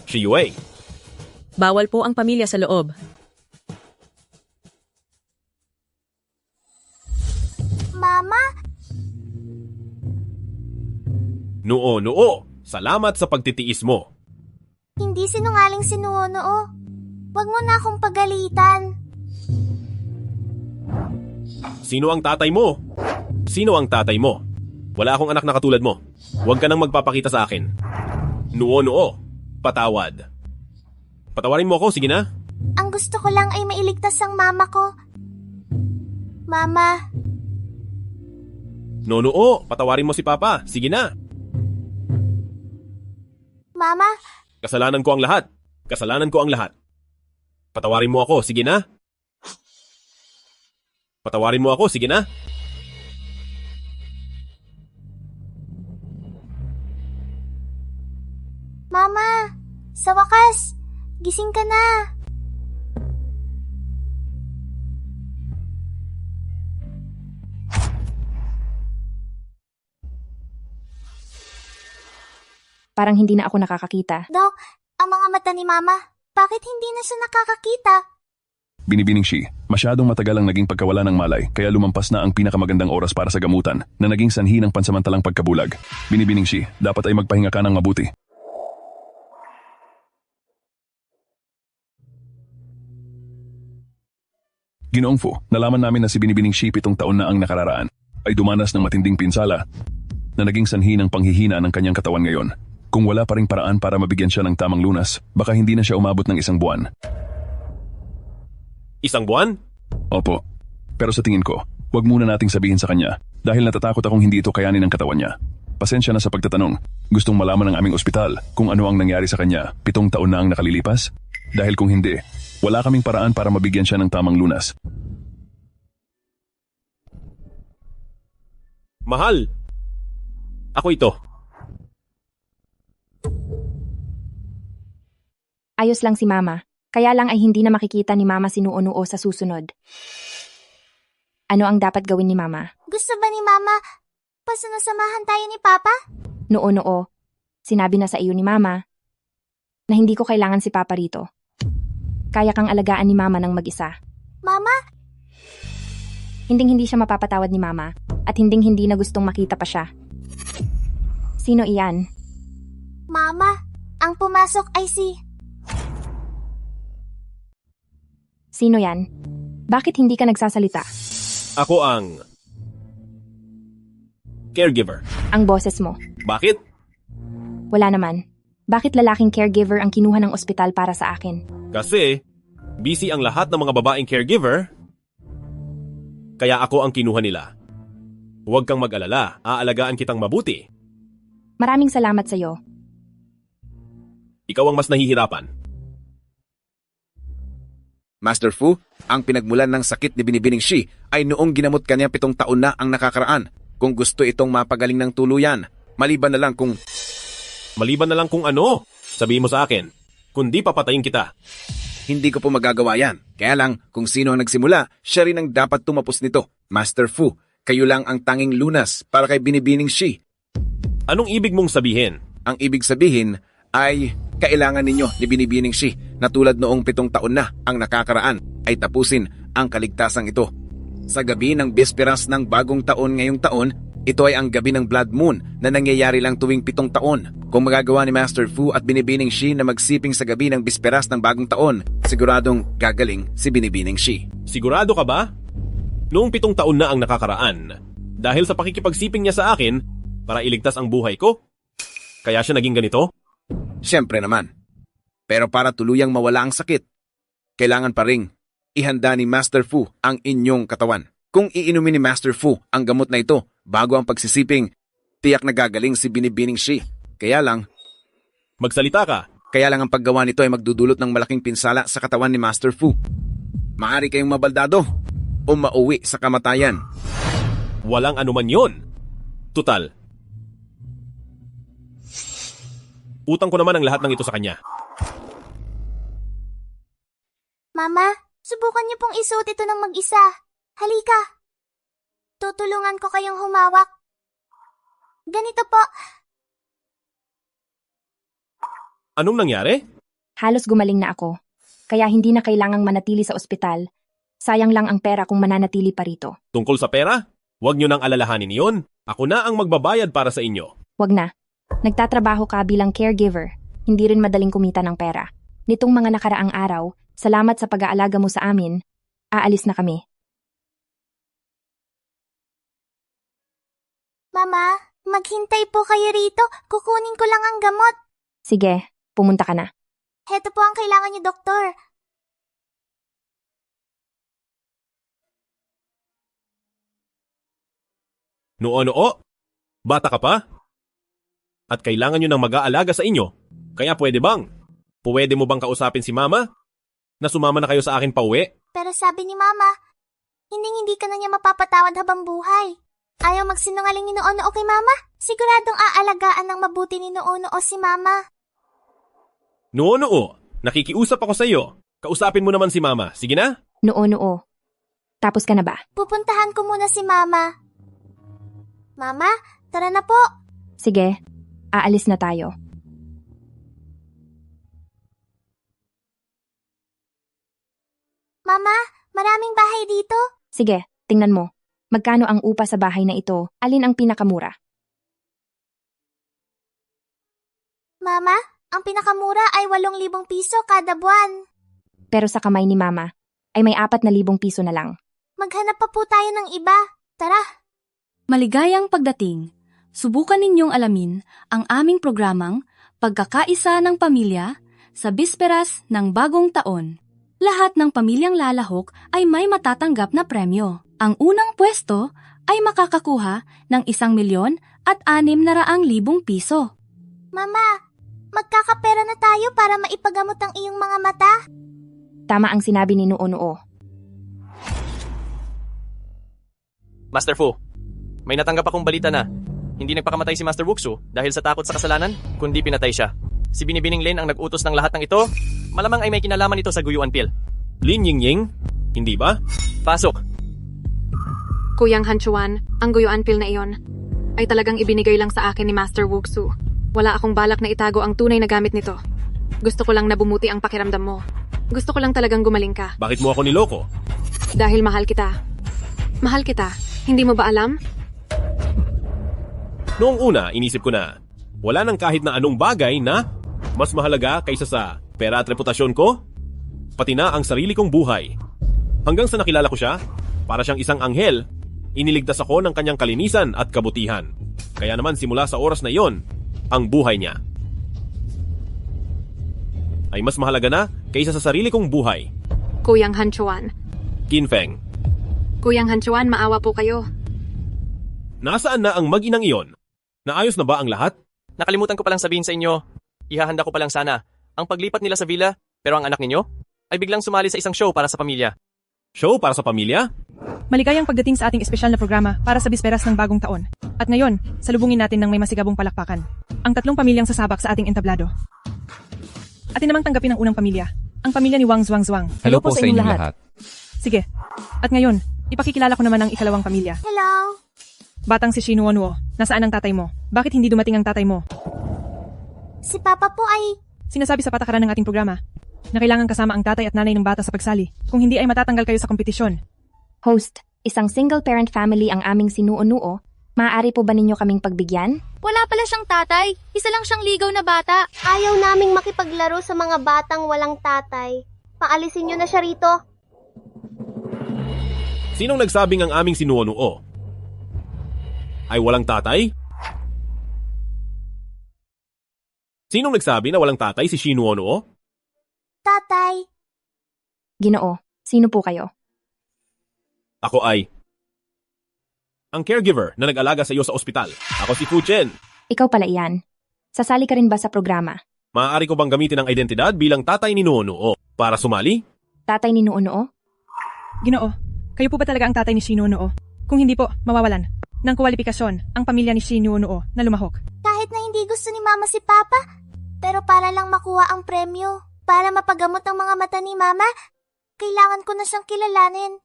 Shiyue. Bawal po ang pamilya sa loob. Mama? Noo, salamat sa pagtitiis mo. Hindi sinungaling si Nuo. Huwag mo na akong pagalitan. Sino ang tatay mo? Sino ang tatay mo? Wala akong anak na katulad mo. Huwag ka nang magpapakita sa akin. Noo, patawad. Patawarin mo ako, sige na. Ang gusto ko lang ay mailigtas ang mama ko. Mama. Noo, patawarin mo si Papa, sige na. Mama. Kasalanan ko ang lahat. Patawarin mo ako, sige na. Patawarin mo ako, sige na. Mama, sa wakas, gising ka na. Parang hindi na ako nakakakita. Dok, ang mga mata ni Mama, bakit hindi na siya nakakakita? Binibining Shi, masyadong matagal ang naging pagkawala ng malay kaya lumampas na ang pinakamagandang oras para sa gamutan na naging sanhi ng pansamantalang pagkabulag. Binibining Shi, dapat ay magpahinga ka ng mabuti. Ginoong Fu, nalaman namin na si Binibining Shi 7 taon na ang nakararaan ay dumanas ng matinding pinsala na naging sanhi ng panghihina ng kanyang katawan ngayon. Kung wala pa ring paraan para mabigyan siya ng tamang lunas, baka hindi na siya umabot ng 1 buwan. 1 buwan? Opo. Pero sa tingin ko, wag muna nating sabihin sa kanya dahil natatakot akong hindi ito kayanin ng katawan niya. Pasensya na sa pagtatanong. Gustong malaman ng aming ospital kung ano ang nangyari sa kanya 7 taon na ang nakalilipas? Dahil kung hindi, wala kaming paraan para mabigyan siya ng tamang lunas. Mahal! Ako ito. Ayos lang si Mama. Kaya lang ay hindi na makikita ni Mama si Nuo sa susunod. Ano ang dapat gawin ni Mama? Gusto ba ni Mama pasunasamahan tayo ni Papa? Nuo, sinabi na sa iyo ni Mama na hindi ko kailangan si Papa rito. Kaya kang alagaan ni Mama ng mag-isa. Mama? Hinding-hindi siya mapapatawad ni Mama at hinding-hindi na gustong makita pa siya. Sino iyan? Mama, ang pumasok ay si... Sino yan? Bakit hindi ka nagsasalita? Ako ang... caregiver. Ang boses mo. Bakit? Wala naman. Bakit lalaking caregiver ang kinuha ng ospital para sa akin? Kasi, busy ang lahat ng mga babaeng caregiver kaya ako ang kinuha nila. Huwag kang mag-alala, aalagaan kitang mabuti. Maraming salamat sa'yo. Ikaw ang mas nahihirapan. Master Fu, ang pinagmulan ng sakit ni Binibining Shi ay noong ginamot kanya 7 taon na ang nakakaraan. Kung gusto itong mapagaling ng tuluyan, maliban na lang kung... Maliban na lang kung ano? Sabihin mo sa akin, kundi papatayin kita. Hindi ko po magagawa yan. Kaya lang, kung sino ang nagsimula, siya rin ang dapat tumapos nito. Master Fu, kayo lang ang tanging lunas para kay Binibining Shi. Anong ibig mong sabihin? Ang ibig sabihin ay kailangan ninyo ni Binibining Shi na tulad noong 7 taon na ang nakakaraan ay tapusin ang kaligtasang ito. Sa gabi ng bisperas ng bagong taon ngayong taon, ito ay ang gabi ng Blood Moon na nangyayari lang tuwing 7 taon. Kung magagawa ni Master Fu at Binibining Shi na magsiping sa gabi ng bisperas ng bagong taon, siguradong gagaling si Binibining Shi. Sigurado ka ba? Noong 7 taon na ang nakakaraan, dahil sa pakikipagsiping niya sa akin para iligtas ang buhay ko, kaya siya naging ganito? Siyempre naman. Pero para tuluyang mawala ang sakit, kailangan pa ring ihanda ni Master Fu ang inyong katawan. Kung iinumin ni Master Fu ang gamot na ito bago ang pagsisiping, tiyak na gagaling si Binibining Shi. Kaya lang... Magsalita ka! Kaya lang ang paggawa nito ay magdudulot ng malaking pinsala sa katawan ni Master Fu. Maaari kayong mabaldado o mauwi sa kamatayan. Walang anuman yon. Tutal. Utang ko naman ang lahat ng ito sa kanya. Mama, subukan niyo pong isuot ito ng mag-isa. Halika. Tutulungan ko kayong humawak. Ganito po. Anong nangyari? Halos gumaling na ako. Kaya hindi na kailangang manatili sa ospital. Sayang lang ang pera kung mananatili pa rito. Tungkol sa pera? Huwag nyo nang alalahanin iyon. Ako na ang magbabayad para sa inyo. Wag na. Nagtatrabaho ka bilang caregiver. Hindi rin madaling kumita ng pera. Nitong mga nakaraang araw, salamat sa pag-aalaga mo sa amin. Aalis na kami. Mama, maghintay po kayo rito. Kukunin ko lang ang gamot. Sige, pumunta ka na. Heto po ang kailangan niyo, doktor. Noo-noo? Bata ka pa? At kailangan nyo ng mag-aalaga sa inyo. Kaya pwede bang? Pwede mo bang kausapin si Mama? Na sumama na kayo sa akin pauwi? Pero sabi ni Mama, hindi ka na niya mapapatawad habang buhay. Ayaw magsinungaling ni Noo-noo kay Mama. Siguradong aalagaan ng mabuti ni Noo-noo si Mama. Noo-noo, nakikiusap ako sa iyo. Kausapin mo naman si Mama. Sige na? Noo-noo. Tapos ka na ba? Pupuntahan ko muna si Mama. Mama, tara na po. Sige, aalis na tayo. Mama, maraming bahay dito. Sige, tingnan mo. Magkano ang upa sa bahay na ito? Alin ang pinakamura? Mama, ang pinakamura ay 8,000 piso kada buwan. Pero sa kamay ni Mama, ay may 4,000 piso na lang. Maghanap pa po tayo ng iba. Tara. Maligayang pagdating. Subukan ninyong alamin ang aming programang Pagkakaisa ng Pamilya sa bisperas ng Bagong Taon. Lahat ng pamilyang lalahok ay may matatanggap na premyo. Ang unang pwesto ay makakakuha ng 1,600,000 piso. Mama, magkakapera na tayo para maipagamot ang iyong mga mata. Tama ang sinabi ni Noo-noo. Master Fu, may natanggap akong balita na hindi nagpakamatay si Master Wuxu dahil sa takot sa kasalanan, kundi pinatay siya. Si Binibining Lin ang nag-utos ng lahat ng ito. Malamang ay may kinalaman ito sa Guyuan Pil. Lin Yingying? Hindi ba? Pasok. Kuyang Hanchuan, ang Guyuan Pil na iyon ay talagang ibinigay lang sa akin ni Master Wuxu. Wala akong balak na itago ang tunay na gamit nito. Gusto ko lang na bumuti ang pakiramdam mo. Gusto ko lang talagang gumaling ka. Bakit mo ako niloko? Dahil mahal kita. Mahal kita. Hindi mo ba alam? Noong una, inisip ko na wala nang kahit na anong bagay na mas mahalaga kaysa sa pera at reputasyon ko, pati na ang sarili kong buhay. Hanggang sa nakilala ko siya, para siyang isang anghel, iniligtas ako ng kanyang kalinisan at kabutihan. Kaya naman simula sa oras na iyon, ang buhay niya ay mas mahalaga na kaysa sa sarili kong buhay. Kuyang Hanchuan. Qin Feng. Kuyang Hanchuan, maawa po kayo. Nasaan na ang mag-inang iyon? Naayos na ba ang lahat? Nakalimutan ko palang sabihin sa inyo. Ihahanda ko palang sana ang paglipat nila sa villa, pero ang anak ninyo ay biglang sumali sa isang show para sa pamilya. Show para sa pamilya? Maligayang pagdating sa ating espesyal na programa para sa bisperas ng bagong taon. At ngayon, salubungin natin ng may masigabong palakpakan. Ang 3 pamilyang sasabak sa ating entablado. Atin namang tanggapin ang unang pamilya. Ang pamilya ni Wang Zhuang Zhuang. Hello po sa inyong lahat. Sige. At ngayon, ipakikilala ko naman ang ikalawang pamilya. Hello? Batang si Shinuo Nuo. Nasaan ang tatay mo? Bakit hindi dumating ang tatay mo? Si Papa po ay... Sinasabi sa patakaran ng ating programa na kailangan kasama ang tatay at nanay ng bata sa pagsali. Kung hindi ay matatanggal kayo sa kompetisyon. Host, isang single-parent family ang aming sinuunuo. Maaari po ba ninyo kaming pagbigyan? Wala pala siyang tatay. Isa lang siyang ligaw na bata. Ayaw naming makipaglaro sa mga batang walang tatay. Paalisin niyo na siya rito. Sinong nagsabing ang aming sinuunuo ay walang tatay? Sinong nagsabi na walang tatay si Shinuo? Tatay. Ginoo, sino po kayo? Ako ay ang caregiver na nag-alaga sa iyo sa ospital. Ako si Fu Chen. Ikaw pala iyan. Sasali ka rin ba sa programa? Maaari ko bang gamitin ang identidad bilang tatay ni Nuo para sumali? Tatay ni Nuo? Ginoo, kayo po ba talaga ang tatay ni Shinuo? Kung hindi po, mawawalan ng kwalipikasyon ang pamilya ni Shinuo na lumahok. Kahit na hindi gusto ni Mama si Papa, pero para lang makuha ang premyo, para mapagamot ang mga mata ni Mama, kailangan ko na siyang kilalanin.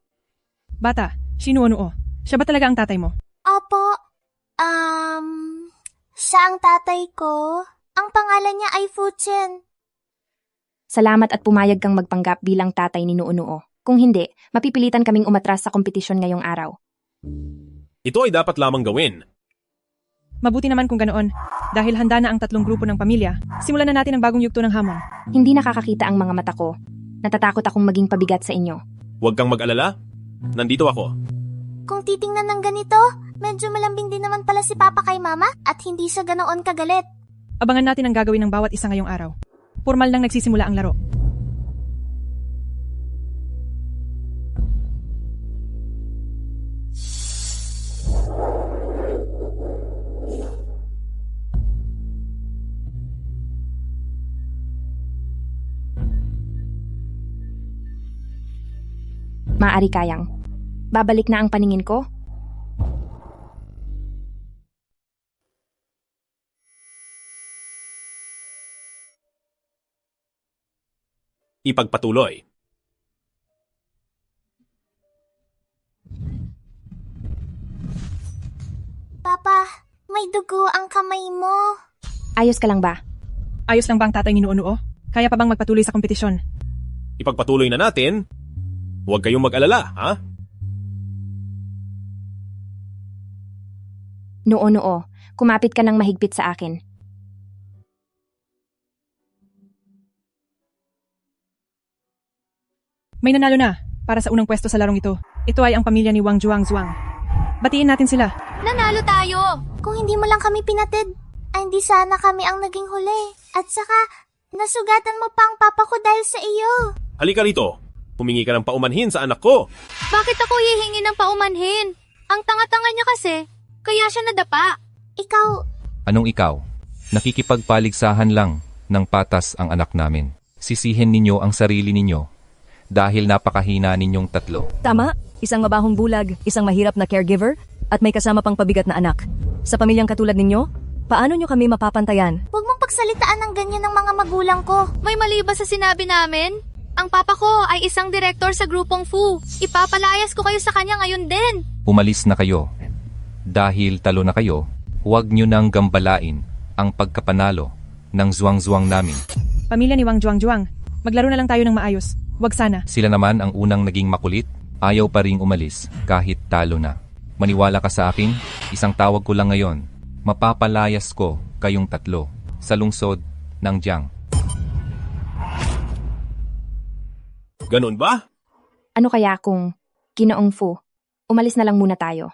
Bata, Shinuo, siya ba talaga ang tatay mo? Opo. Siya ang tatay ko. Ang pangalan niya ay Fu Chen. Salamat at pumayag kang magpanggap bilang tatay ni Nuo. Kung hindi, mapipilitan kaming umatras sa kompetisyon ngayong araw. Ito ay dapat lamang gawin. Mabuti naman kung ganoon. Dahil handa na ang 3 grupo ng pamilya, simulan na natin ang bagong yugto ng hamon. Hindi nakakakita ang mga mata ko. Natatakot akong maging pabigat sa inyo. Huwag kang mag-alala. Nandito ako. Kung titingnan ng ganito, medyo malambing din naman pala si Papa kay Mama at hindi siya ganoon kagalit. Abangan natin ang gagawin ng bawat isa ngayong araw. Formal nang nagsisimula ang laro. Maari kayang. Babalik na ang paningin ko? Ipagpatuloy. Papa, may dugo ang kamay mo. Ayos ka lang ba? Ayos lang ba ang tatay ni Nuo? Kaya pa bang magpatuloy sa kompetisyon? Ipagpatuloy na natin. Huwag kayong mag-alala, ha? Nuo, kumapit ka ng mahigpit sa akin. May nanalo na para sa unang pwesto sa larong ito. Ito ay ang pamilya ni Wang Zhuang Zhuang. Batiin natin sila. Nanalo tayo! Kung hindi mo lang kami pinatid, ay hindi sana kami ang naging huli. At saka, nasugatan mo pa ang papa ko dahil sa iyo. Halika rito. Humingi ka ng paumanhin sa anak ko. Bakit ako hihingi ng paumanhin? Ang tanga-tanga niya kasi, kaya siya nadapa. Ikaw... Anong ikaw? Nakikipagpaligsahan lang ng patas ang anak namin. Sisihin ninyo ang sarili ninyo dahil napakahina ninyong 3. Tama, isang mabahong bulag, isang mahirap na caregiver, at may kasama pang pabigat na anak. Sa pamilyang katulad ninyo, paano nyo kami mapapantayan? Huwag mong pagsalitaan ng ganyan ng mga magulang ko. May mali ba sa sinabi namin? Ang papa ko ay isang direktor sa grupong Fu. Ipapalayas ko kayo sa kanya ngayon din. Umalis na kayo. Dahil talo na kayo, huwag nyo nang gambalain ang pagkapanalo ng Zhuang-Zhuang namin. Pamilya ni Wang Zhuang-Zhuang, maglaro na lang tayo ng maayos. Huwag sana. Sila naman ang unang naging makulit, ayaw pa ring umalis kahit talo na. Maniwala ka sa akin, isang tawag ko lang ngayon. Mapapalayas ko kayong 3 sa lungsod ng Jiang. Ganun ba? Ano kaya kung, Ginoong Fu, umalis na lang muna tayo.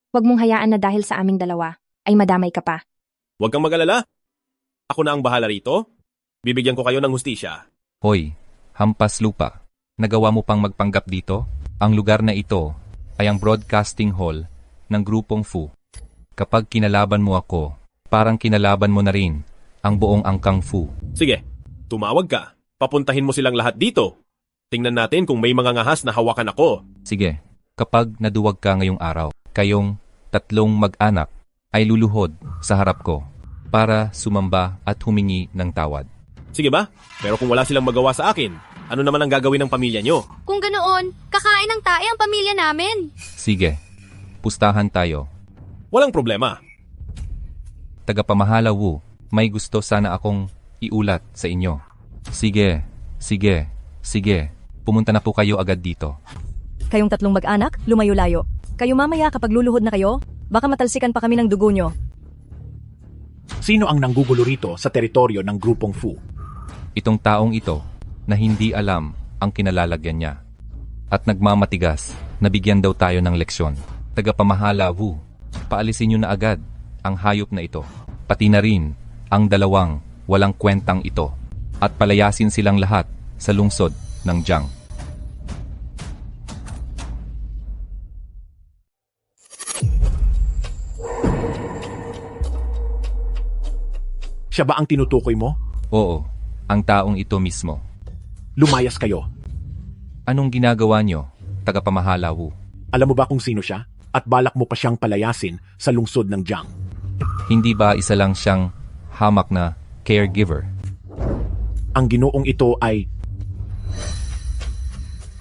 Huwag mong hayaan na dahil sa aming dalawa, ay madamay ka pa. Huwag kang mag-alala. Ako na ang bahala rito. Bibigyan ko kayo ng hustisya. Hoy, hampas lupa. Nagawa mo pang magpanggap dito? Ang lugar na ito ay ang broadcasting hall ng grupong Fu. Kapag kinalaban mo ako, parang kinalaban mo na rin ang buong angkang Fu. Sige, tumawag ka. Papuntahin mo silang lahat dito. Tingnan natin kung may mga ngahas na hawakan ako. Sige, kapag naduwag ka ngayong araw, kayong 3 mag-anak ay luluhod sa harap ko para sumamba at humingi ng tawad. Sige ba? Pero kung wala silang magawa sa akin, ano naman ang gagawin ng pamilya nyo? Kung ganoon, kakain ng tae ang pamilya namin. Sige, pustahan tayo. Walang problema. Tagapamahala Wu, may gusto sana akong iulat sa inyo. Sige, sige, sige. Pumunta na po kayo agad dito. Kayong 3 mag-anak, lumayo-layo. Kayo mamaya kapag luluhod na kayo, baka matalsikan pa kami ng dugo nyo. Sino ang nanggugulo rito sa teritoryo ng grupong Fu? Itong taong ito na hindi alam ang kinalalagyan niya. At nagmamatigas na bigyan daw tayo ng leksyon. Tagapamahala Wu, paalisin niyo na agad ang hayop na ito. Pati na rin ang 2 walang kwentang ito. At palayasin silang lahat sa lungsod ng Jiang. Siya ba ang tinutukoy mo? Oo, ang taong ito mismo. Lumayas kayo. Anong ginagawa niyo, tagapamahala Wu? Alam mo ba kung sino siya? At balak mo pa siyang palayasin sa lungsod ng Jiang. Hindi ba isa lang siyang hamak na caregiver? Ang ginoong ito ay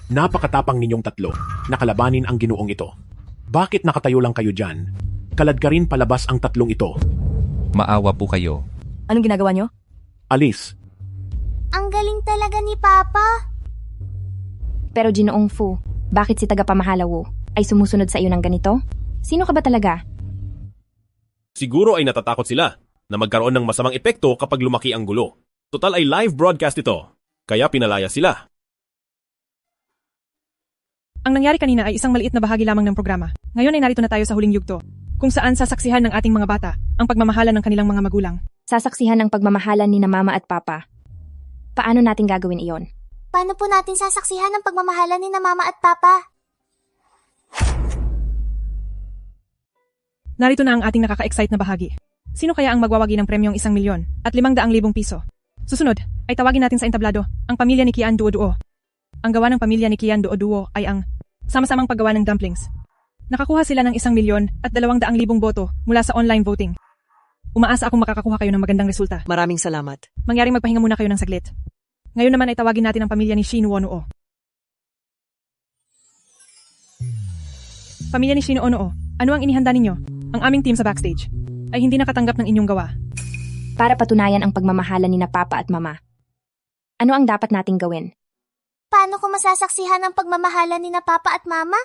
napakatapang ninyong 3 na kalabanin ang ginoong ito. Bakit nakatayo lang kayo dyan? Kalad ka rin palabas ang 3 ito. Maawa po kayo. Anong ginagawa nyo? Alis. Ang galing talaga ni Papa. Pero Ginoong Fu, bakit si tagapamahala Wu ay sumusunod sa iyo ng ganito? Sino ka ba talaga? Siguro ay natatakot sila na magkaroon ng masamang epekto kapag lumaki ang gulo. Total ay live broadcast ito, kaya pinalaya sila. Ang nangyari kanina ay isang maliit na bahagi lamang ng programa. Ngayon ay narito na tayo sa huling yugto, kung saan sasaksihan ng ating mga bata ang pagmamahala ng kanilang mga magulang. Sasaksihan ng pagmamahalan ni na Mama at Papa. Paano natin gagawin iyon? Paano po natin sasaksihan ang pagmamahalan ni na Mama at Papa? Narito na ang ating nakaka-excite na bahagi. Sino kaya ang magwawagi ng premyong 1 milyon at 500,000 piso? Susunod, ay tawagin natin sa entablado ang pamilya ni Kian Duo-Duo. Ang gawa ng pamilya ni Kian Duo-Duo ay ang sama-samang paggawa ng dumplings. Nakakuha sila ng 1 milyon at 200,000 boto mula sa online voting. Umaasa akong makakakuha kayo ng magandang resulta. Maraming salamat. Mangyaring magpahinga muna kayo ng saglit. Ngayon naman ay tawagin natin ang pamilya ni Shin Wonoo. Pamilya ni Shin Wonoo, ano ang inihanda ninyo? Ang aming team sa backstage ay hindi nakatanggap ng inyong gawa. Para patunayan ang pagmamahala ni na Papa at Mama. Ano ang dapat nating gawin? Paano ko masasaksihan ang pagmamahala ni na Papa at Mama?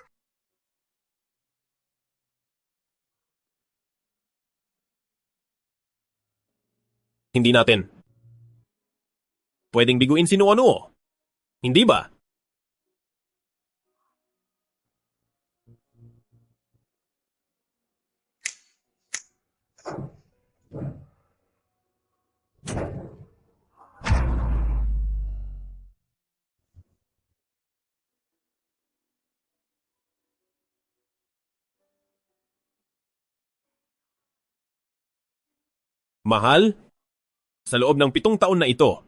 Hindi natin. Pwedeng biguin si Nuo. Hindi ba? Mahal, sa loob ng 7 taon na ito,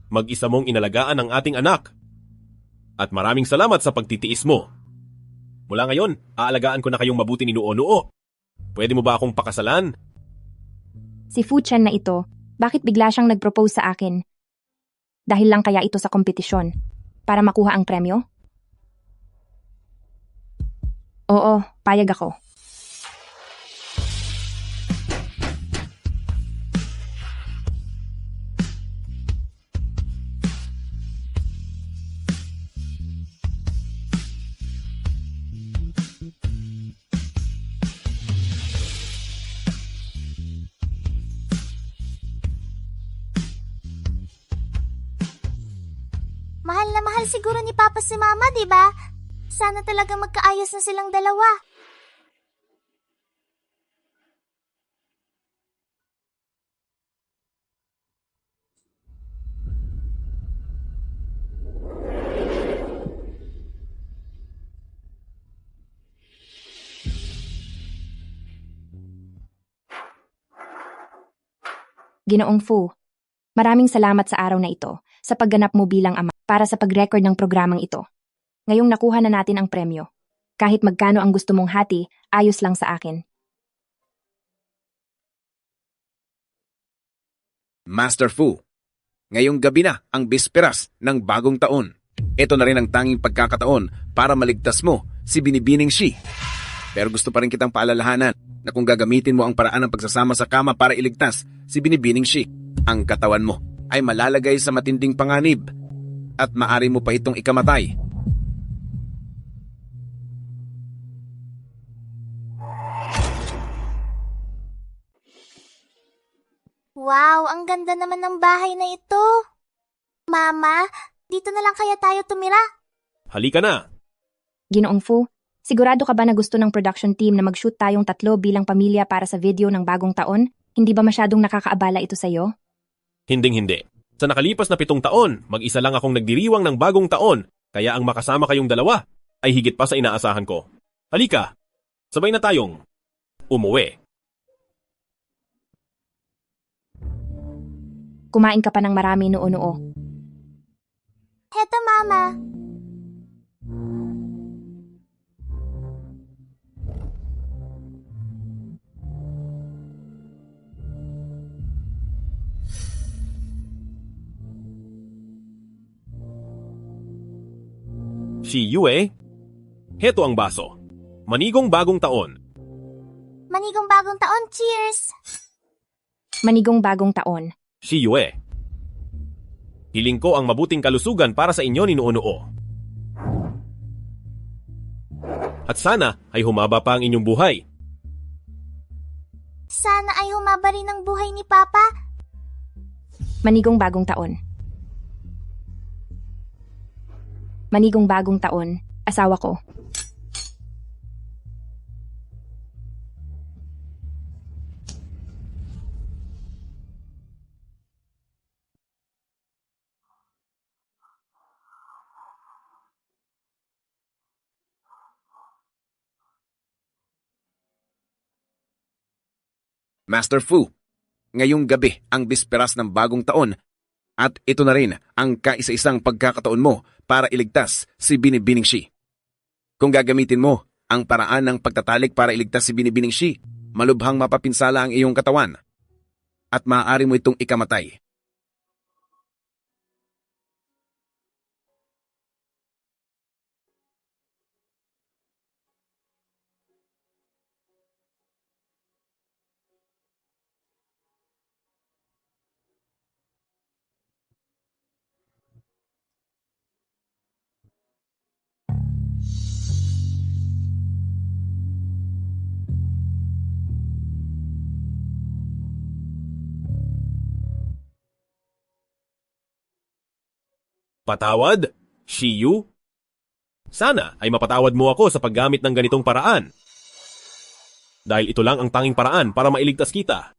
mag-isa mong inalagaan ang ating anak. At maraming salamat sa pagtitiis mo. Mula ngayon, aalagaan ko na kayong mabuti ni Nuo. Pwede mo ba akong pakasalan? Si Fu Chen na ito, bakit bigla siyang nag-propose sa akin? Dahil lang kaya ito sa kompetisyon? Para makuha ang premyo? Oo, payag ako. Mahal na mahal siguro ni Papa si Mama, di ba? Sana talaga magkaayos na silang dalawa. Ginoong Fu, maraming salamat sa araw na ito sa pagganap mo bilang ama para sa pag-record ng programang ito. Ngayong nakuha na natin ang premyo. Kahit magkano ang gusto mong hati, ayos lang sa akin. Master Fu, ngayong gabi na ang bisperas ng bagong taon. Ito na rin ang tanging pagkakataon para maligtas mo si Binibining Shi. Pero gusto pa rin kitang paalalahanan na kung gagamitin mo ang paraan ng pagsasama sa kama para iligtas si Binibining Shi, ang katawan mo ay malalagay sa matinding panganib at maari mo pa itong ikamatay. Wow, ang ganda naman ng bahay na ito. Mama, dito na lang kaya tayo tumira? Halika na! Ginoong Fu, sigurado ka ba na gusto ng production team na mag-shoot tayong 3 bilang pamilya para sa video ng bagong taon? Hindi ba masyadong nakakaabala ito sa'yo? Hinding-hindi. Sa nakalipas na 7 taon, mag-isa lang akong nagdiriwang ng bagong taon, kaya ang makasama kayong dalawa ay higit pa sa inaasahan ko. Halika, sabay na tayong umuwi. Kumain ka pa ng marami noo-noo. Heto, Mama. Si Yue, heto ang baso. Manigong bagong taon. Manigong bagong taon, cheers! Manigong bagong taon. Si Yue. Hiling ko ang mabuting kalusugan para sa inyo ni Noo-Noo. At sana ay humaba pa ang inyong buhay. Sana ay humaba rin ang buhay ni Papa. Manigong bagong taon. Manigong bagong taon, asawa ko. Master Fu, ngayong gabi ang bisperas ng bagong taon at ito na rin ang kaisa-isang pagkakataon mo para iligtas si Binibining Shi. Kung gagamitin mo ang paraan ng pagtatalik para iligtas si Binibining Shi, malubhang mapapinsala ang iyong katawan at maaari mo itong ikamatay. Patawad? Shiyu? Sana ay mapatawad mo ako sa paggamit ng ganitong paraan. Dahil ito lang ang tanging paraan para mailigtas kita.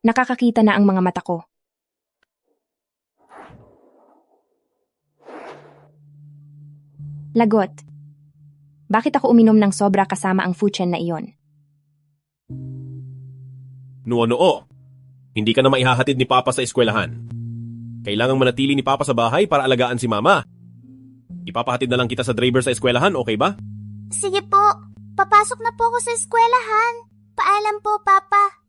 Nakakakita na ang mga mata ko. Lagot. Bakit ako uminom ng sobra kasama ang fuchen na iyon? Noo-noo, hindi ka na maihahatid ni Papa sa eskwelahan. Kailangang manatili ni Papa sa bahay para alagaan si Mama. Ipapahatid na lang kita sa driver sa eskwelahan, okay ba? Sige po, papasok na po ako sa eskwelahan. Paalam po, Papa.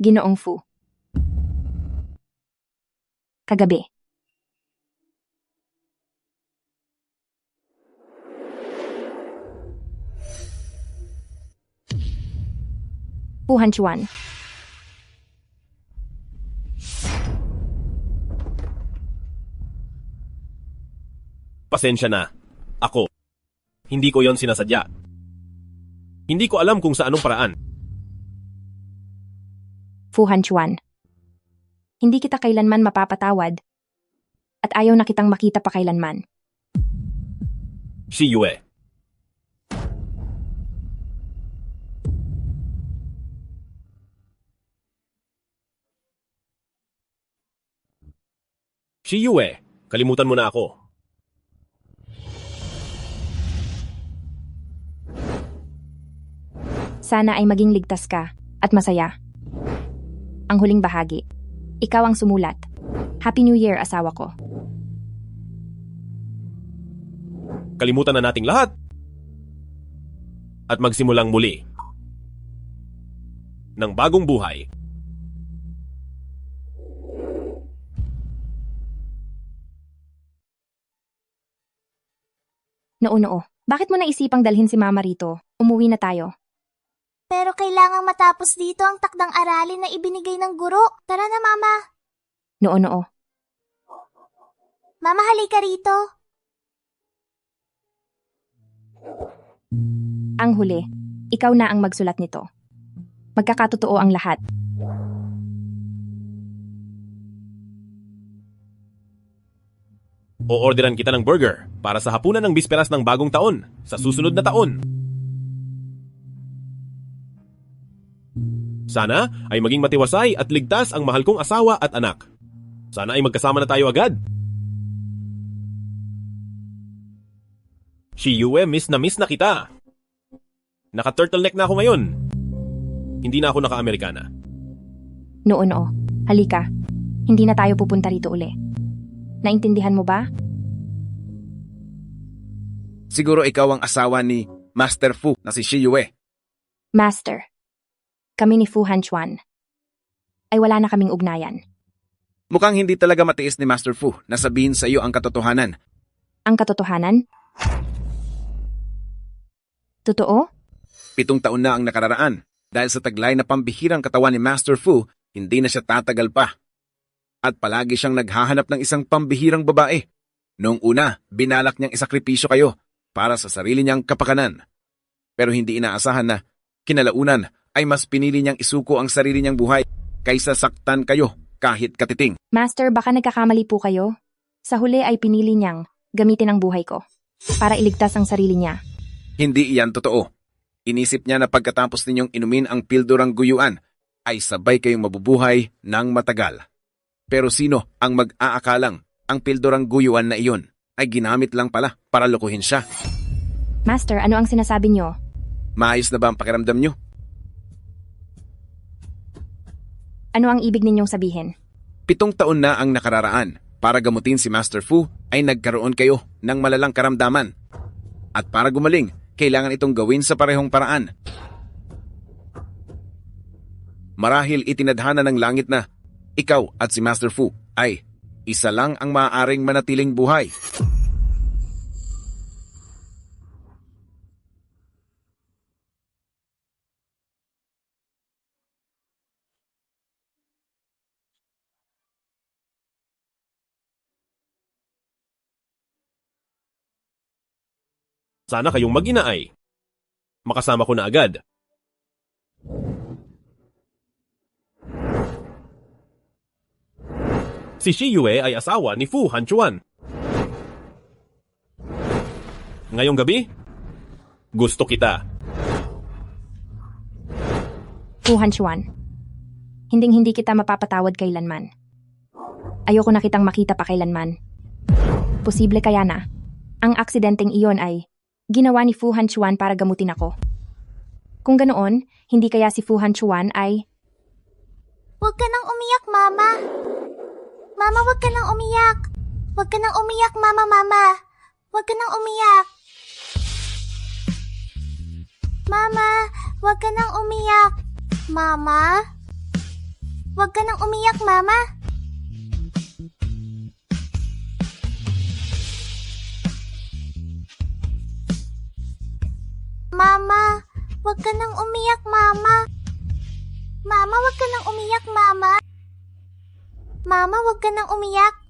Ginoong Fu. Kagabi. Fu Hanchuan. Pasensya na. Ako. Hindi ko yon sinasadya. Hindi ko alam kung sa anong paraan. Fu Hanchuan. Hindi kita kailanman mapapatawad at ayaw na kitang makita pa kailanman. Shi Yue. Shi Yue, kalimutan mo na ako. Sana ay maging ligtas ka at masaya. Ang huling bahagi. Ikaw ang sumulat. Happy New Year, asawa ko. Kalimutan na nating lahat. At magsimulang muli. Ng bagong buhay. Noo. Bakit mo naisipang dalhin si Mama rito? Umuwi na tayo. Pero kailangang matapos dito ang takdang aralin na ibinigay ng guro. Tara na, Mama. Noo. Mama, halika rito. Ang huli, ikaw na ang magsulat nito. Magkakatotoo ang lahat. O-orderan kita ng burger para sa hapunan ng bisperas ng bagong taon sa susunod na taon. Sana ay maging matiwasay at ligtas ang mahal kong asawa at anak. Sana ay magkasama na tayo agad. Shi Yue, miss na kita. Naka-turtleneck na ako ngayon. Hindi na ako naka-Amerikana. Noo. Halika. Hindi na tayo pupunta rito uli. Naintindihan mo ba? Siguro ikaw ang asawa ni Master Fu na si Shi Yue. Master. Kami ni Fu Hanchuan. Ay wala na kaming ugnayan. Mukhang hindi talaga matiis ni Master Fu na sabihin sa iyo ang katotohanan. Ang katotohanan? Totoo? 7 taon na ang nakararaan. Dahil sa taglay na pambihirang katawan ni Master Fu, hindi na siya tatagal pa. At palagi siyang naghahanap ng isang pambihirang babae. Noong una, binalak niyang isakripisyo kayo para sa sarili niyang kapakanan. Pero hindi inaasahan na kinalaunan ay mas pinili niyang isuko ang sarili niyang buhay kaysa saktan kayo kahit katiting. Master, baka nagkakamali po kayo. Sa huli ay pinili niyang gamitin ang buhay ko para iligtas ang sarili niya. Hindi iyan totoo. Inisip niya na pagkatapos ninyong inumin ang pildorang guyuan, ay sabay kayong mabubuhay ng matagal. Pero sino ang mag-aakalang ang pildorang guyuan na iyon ay ginamit lang pala para lukuhin siya? Master, ano ang sinasabi niyo? Maayos na ba ang pakiramdam niyo? Ano ang ibig ninyong sabihin? 7 taon na ang nakararaan. Para gamutin si Master Fu ay nagkaroon kayo ng malalang karamdaman. At para gumaling, kailangan itong gawin sa parehong paraan. Marahil itinadhana ng langit na ikaw at si Master Fu ay isa lang ang maaaring manatiling buhay. Sana kayong mag-ina ay makasama ko na agad. Si Shi Yue ay asawa ni Fu Hanchuan. Ngayong gabi, gusto kita. Fu Hanchuan, hinding-hindi kita mapapatawad kailanman. Ayoko na kitang makita pa kailanman. Posible kaya na, ang aksidenteng iyon ay ginawa ni Fu Hanchuan para gamutin ako. Kung ganoon, hindi kaya si Fu Hanchuan ay... Huwag ka nang umiyak, Mama. Mama, huwag ka nang umiyak. Huwag ka nang umiyak, Mama. Huwag ka nang umiyak. Mama, huwag ka nang umiyak. Mama? Huwag ka nang umiyak, Mama. Mama, huwag ka nang umiyak, Mama. Mama, huwag ka nang umiyak, Mama. Mama, huwag ka nang umiyak.